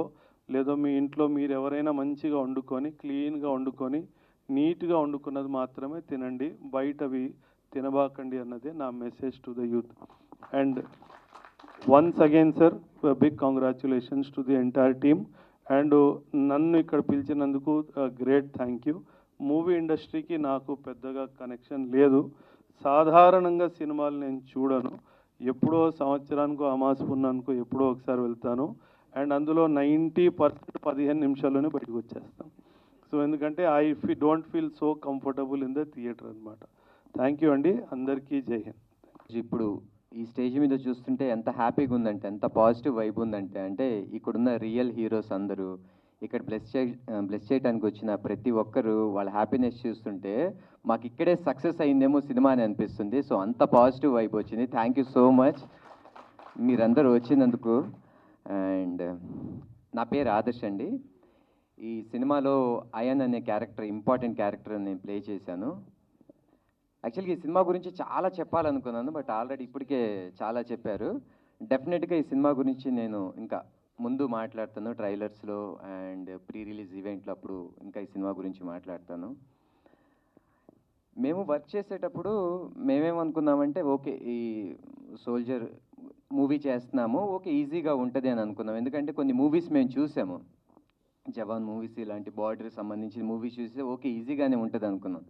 లేదో మీ ఇంట్లో మీరు ఎవరైనా మంచిగా వండుకొని క్లీన్గా వండుకొని నీట్గా వండుకున్నది మాత్రమే తినండి, బయటవి తినబాకండి అన్నదే నా message to the youth. And once again sir, big congratulations to the entire team. And నన్ను ఇక్కడ పిలిచినందుకు గ్రేట్ థ్యాంక్ యూ. మూవీ ఇండస్ట్రీకి నాకు పెద్దగా కనెక్షన్ లేదు. సాధారణంగా సినిమాలు నేను చూడను, ఎప్పుడో సంవత్సరానికో అమాస పున్నానికో ఎప్పుడో ఒకసారి వెళ్తాను. అండ్ అందులో 90% 15 నిమిషాల్లోనే బయటకు వచ్చేస్తాను. సో ఎందుకంటే don't feel so comfortable in the theatre అనమాట. థ్యాంక్ యూ అండి, అందరికీ జై హింద్. ఇప్పుడు ఈ స్టేజ్ మీద చూస్తుంటే ఎంత హ్యాపీగా ఉందంటే, ఎంత పాజిటివ్ వైబ్ ఉందంటే, అంటే ఇక్కడున్న రియల్ హీరోస్ అందరూ ఇక్కడ బ్లెస్ చేయడానికి వచ్చిన ప్రతి ఒక్కరు వాళ్ళ హ్యాపీనెస్ చూస్తుంటే మాకు ఇక్కడే సక్సెస్ అయిందేమో సినిమా అని అనిపిస్తుంది. సో అంత పాజిటివ్ వైబ్ వచ్చింది. థ్యాంక్ యూ సో మచ్ మీరందరూ వచ్చినందుకు. అండ్ నా పేరు ఆదర్శ్ అండి. ఈ సినిమాలో అయాన్ అనే క్యారెక్టర్, ఇంపార్టెంట్ క్యారెక్టర్ నేను ప్లే చేశాను. యాక్చువల్గా ఈ సినిమా గురించి చాలా చెప్పాలనుకున్నాను, బట్ ఆల్రెడీ ఇప్పటికే చాలా చెప్పారు. డెఫినెట్గా ఈ సినిమా గురించి నేను ఇంకా ముందు మాట్లాడతాను, ట్రైలర్స్లో అండ్ ప్రీ రిలీజ్ ఈవెంట్లో అప్పుడు ఇంకా ఈ సినిమా గురించి మాట్లాడతాను. మేము వర్క్ చేసేటప్పుడు మేమేమనుకున్నామంటే, ఓకే ఈ సోల్జర్ మూవీ చేస్తున్నాము, ఓకే ఈజీగా ఉంటుంది అని అనుకున్నాం. ఎందుకంటే కొన్ని మూవీస్ మేము చూసాము, జవాన్ మూవీస్ ఇలాంటి బార్డర్ సంబంధించిన మూవీస్ చూస్తే ఓకే ఈజీగానే ఉంటుంది అనుకున్నాం.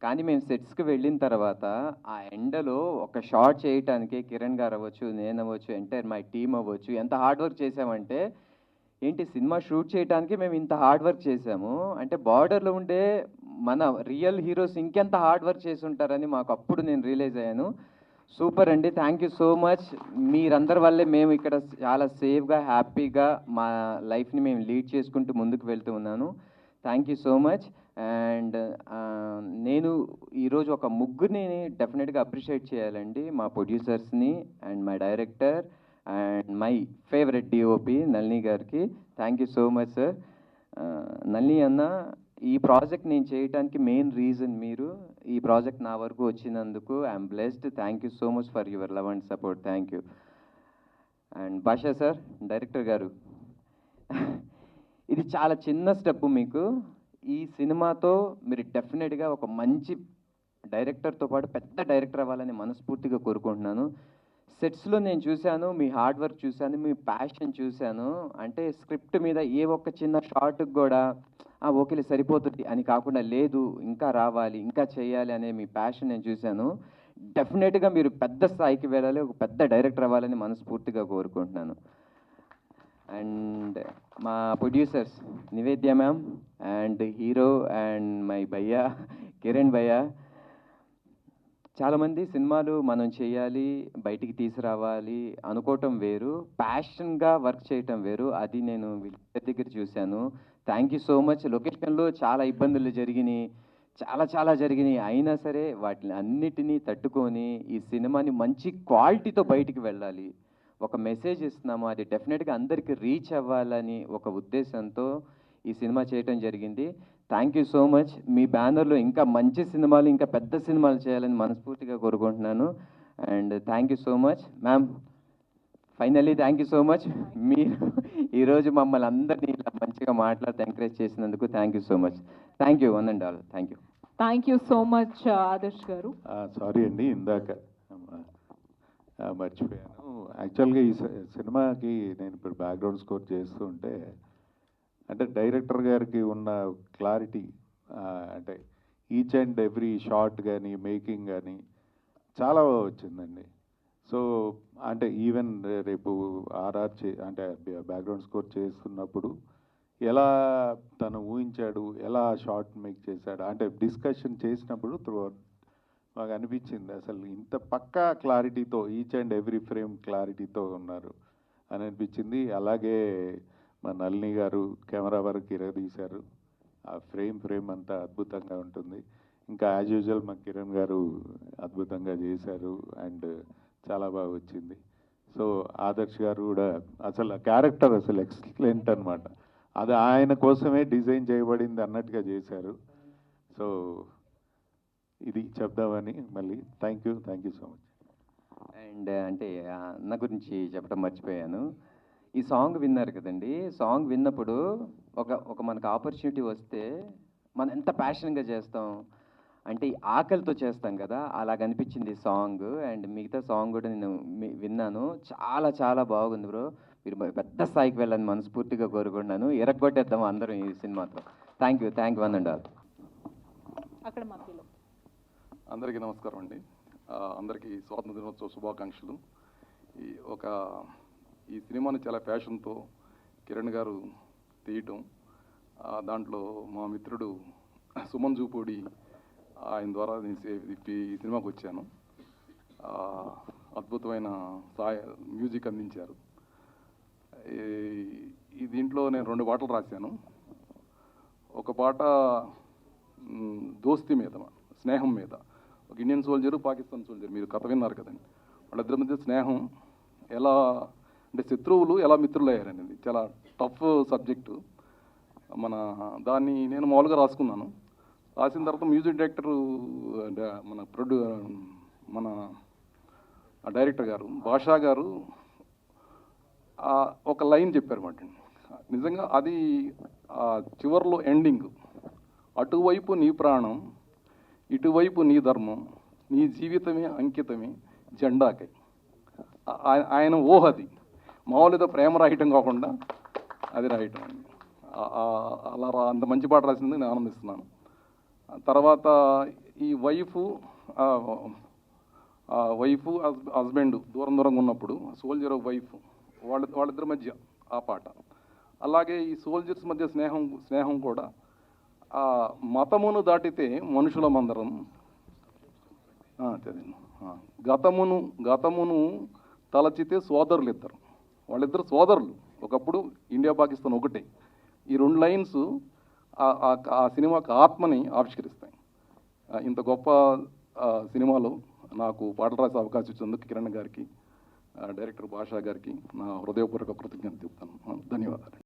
కానీ మేము సెట్స్కి వెళ్ళిన తర్వాత ఆ ఎండలో ఒక షాట్ చేయటానికి కిరణ్ గారు అవ్వచ్చు, నేను అవ్వచ్చు, ఎంటైర్ మై టీమ్ అవ్వచ్చు, ఎంత హార్డ్ వర్క్ చేసామంటే, ఏంటి సినిమా షూట్ చేయడానికి మేము ఇంత హార్డ్ వర్క్ చేసాము అంటే బార్డర్లో ఉండే మన రియల్ హీరోస్ ఇంకెంత హార్డ్ వర్క్ చేసి ఉంటారని మాకు అప్పుడు నేను రియలైజ్ అయ్యాను. సూపర్ అండి, థ్యాంక్ యూ సో మచ్. మీరందరి వల్లే మేము ఇక్కడ చాలా సేఫ్గా హ్యాపీగా మా లైఫ్ని మేము లీడ్ చేసుకుంటూ ముందుకు వెళ్తూ ఉన్నాను. Thank you so much. And నేను ఈరోజు ఒక ముగ్గురిని డెఫినెట్గా అప్రిషియేట్ చేయాలండి, మా ప్రొడ్యూసర్స్ని and my director and my favourite DOP Nalini గారికి. Thank you so much sir. Nalini అన్న, ఈ ప్రాజెక్ట్ నేను చేయడానికి మెయిన్ రీజన్ మీరు. ఈ ప్రాజెక్ట్ నా వరకు వచ్చినందుకు I'm blessed. Thank you so much for your love and support. Thank you. And భాషా సార్, డైరెక్టర్ గారు, ఇది చాలా చిన్న స్టెప్ మీకు. ఈ సినిమాతో మీరు డెఫినెట్గా ఒక మంచి డైరెక్టర్తో పాటు పెద్ద డైరెక్టర్ అవ్వాలని మనస్ఫూర్తిగా కోరుకుంటున్నాను. సెట్స్లో నేను చూశాను, మీ హార్డ్ వర్క్ చూశాను, మీ ప్యాషన్ చూశాను. అంటే స్క్రిప్ట్ మీద ఏ ఒక్క చిన్న షార్ట్కి కూడా ఓకేలే సరిపోతుంది అని కాకుండా, లేదు ఇంకా రావాలి, ఇంకా చేయాలి అనే మీ ప్యాషన్ నేను చూశాను. డెఫినెట్గా మీరు పెద్ద స్థాయికి వెళ్ళాలి, ఒక పెద్ద డైరెక్టర్ అవ్వాలని మనస్ఫూర్తిగా కోరుకుంటున్నాను. అండ్ మా producers Nivedya ma'am and hero and my భయ్యా కిరణ్ భయ్యా. చాలామంది సినిమాలు మనం చేయాలి, బయటికి తీసుకురావాలి అనుకోవటం వేరు, ప్యాషన్గా వర్క్ చేయటం వేరు. అది నేను వీళ్ళ దగ్గర చూశాను. Thank you so much. లొకేషన్లో చాలా ఇబ్బందులు జరిగినాయి, చాలా చాలా జరిగినాయి. అయినా సరే వాటిని అన్నిటినీ తట్టుకొని ఈ సినిమాని మంచి క్వాలిటీతో బయటికి వెళ్ళాలి, ఒక మెసేజ్ ఇస్తున్నాము, అది డెఫినెట్గా అందరికీ రీచ్ అవ్వాలని ఒక ఉద్దేశంతో ఈ సినిమా చేయటం జరిగింది. Thank you so much. మీ బ్యానర్లో ఇంకా మంచి సినిమాలు, ఇంకా పెద్ద సినిమాలు చేయాలని మనస్ఫూర్తిగా కోరుకుంటున్నాను. And thank you so much ma'am. Finally thank you so much. మీరు ఈరోజు మమ్మల్ని అందరినీ ఇలా మంచిగా మాట్లాడుతూ ఎంకరేజ్ చేసినందుకు thank you so much. Thank you one and all. Thank you. Thank you so much Adarsh గారు. సారీ అండి, ఇందాక మర్చిపోయాను. యాక్చువల్గా ఈ సినిమాకి నేను ఇప్పుడు బ్యాక్గ్రౌండ్ స్కోర్ చేస్తూ ఉంటే అంటే డైరెక్టర్ గారికి ఉన్న క్లారిటీ, అంటే ఈచ్ అండ్ ఎవ్రీ షాట్ కానీ మేకింగ్ కానీ చాలా వచ్చిందండి. సో అంటే ఈవెన్ రేపు ఆర్ఆర్ అంటే బ్యాక్గ్రౌండ్ స్కోర్ చేస్తున్నప్పుడు ఎలా తను ఊహించాడు, ఎలా షార్ట్ మేక్ చేశాడు అంటే డిస్కషన్ చేసినప్పుడు మాకు అనిపించింది అసలు ఇంత పక్కా క్లారిటీతో ఈచ్ అండ్ ఎవ్రీ ఫ్రేమ్ క్లారిటీతో ఉన్నారు అని అనిపించింది. అలాగే మా నళిని గారు కెమెరా వరకు ఇరగదీశారు, ఆ ఫ్రేమ్ అంతా అద్భుతంగా ఉంటుంది. ఇంకా యాజ్ యూజువల్ మా కిరణ్ గారు అద్భుతంగా చేశారు అండ్ చాలా బాగా వచ్చింది. సో ఆదర్శ్ గారు కూడా అసలు క్యారెక్టర్ అసలు ఎక్సలెంట్ అనమాట, అది ఆయన కోసమే డిజైన్ చేయబడింది అన్నట్టుగా చేశారు. సో ఇది చెప్దామని మళ్ళీ thank you so much. And అంటే నా గురించి చెప్పడం మర్చిపోయాను. ఈ సాంగ్ విన్నారు కదండి, సాంగ్ విన్నప్పుడు ఒక మనకు ఆపర్చునిటీ వస్తే మనం ఎంత ప్యాషన్గా చేస్తాం అంటే ఆకలితో చేస్తాం కదా, అలాగ అనిపించింది సాంగ్. అండ్ మిగతా సాంగ్ కూడా నేను విన్నాను, చాలా చాలా బాగుంది బ్రో. మీరు పెద్ద స్థాయికి వెళ్ళాలని మనస్ఫూర్తిగా కోరుకుంటున్నాను. ఎరగొట్టేద్దాం అందరం ఈ సినిమాతో. Thank you one and all. అక్కడ మధ్యలో అందరికీ నమస్కారం అండి. అందరికీ స్వాతంత్ర దినోత్సవ శుభాకాంక్షలు. ఈ సినిమాని చాలా ప్యాషన్తో కిరణ్ గారు తీయటం, దాంట్లో మా మిత్రుడు సుమన్ జూపూడి ఆయన ద్వారా ఈ సినిమాకి వచ్చాను. అద్భుతమైన మ్యూజిక్ అందించారు. ఈ దీంట్లో నేను 2 పాటలు రాశాను. ఒక పాట దోస్తీ మీద, స్నేహం మీద. ఒక ఇండియన్ సోల్జరు, పాకిస్తాన్ సోల్జర్, మీరు కథ విన్నారు కదండి. వాళ్ళిద్దరి మధ్య స్నేహం ఎలా అంటే శత్రువులు ఎలా మిత్రులు అయ్యారనేది చాలా టఫ్ సబ్జెక్టు. దాన్ని నేను మామూలుగా రాసుకున్నాను. రాసిన తర్వాత మ్యూజిక్ డైరెక్టర్ అంటే మన డైరెక్టర్ గారు భాషా గారు ఒక లైన్ చెప్పారన్నమాట. నిజంగా అది చివరిలో ఎండింగ్, అటువైపు నీ ప్రాణం ఇటువైపు నీ ధర్మం, నీ జీవితమే అంకితమే జెండాకై. ఆయన ఊహది మామూలుగా ప్రేమ రాయటం కాకుండా అది రాయటం అండి. అలా అంత మంచి పాట రాసింది నేను ఆనందిస్తున్నాను. తర్వాత ఈ వైఫ్ హస్బెండ్ దూరంగా ఉన్నప్పుడు సోల్జర్ వైఫ్ వాళ్ళిద్దరి మధ్య ఆ పాట. అలాగే ఈ సోల్జర్స్ మధ్య స్నేహం కూడా మతమును దాటితే మనుషులమందరం గతమును తలచితే సోదరులు ఇద్దరు, వాళ్ళిద్దరు సోదరులు, ఒకప్పుడు ఇండియా పాకిస్తాన్ ఒకటే. ఈ 2 లైన్స్ ఆ సినిమాకి ఆత్మని ఆవిష్కరిస్తాయి. ఇంత గొప్ప సినిమాలో నాకు పాటలు రాసే అవకాశం ఇచ్చినందుకు కిరణ్ గారికి, డైరెక్టర్ భాషా గారికి నా హృదయపూర్వక కృతజ్ఞతలు చెప్తాను. ధన్యవాదాలు.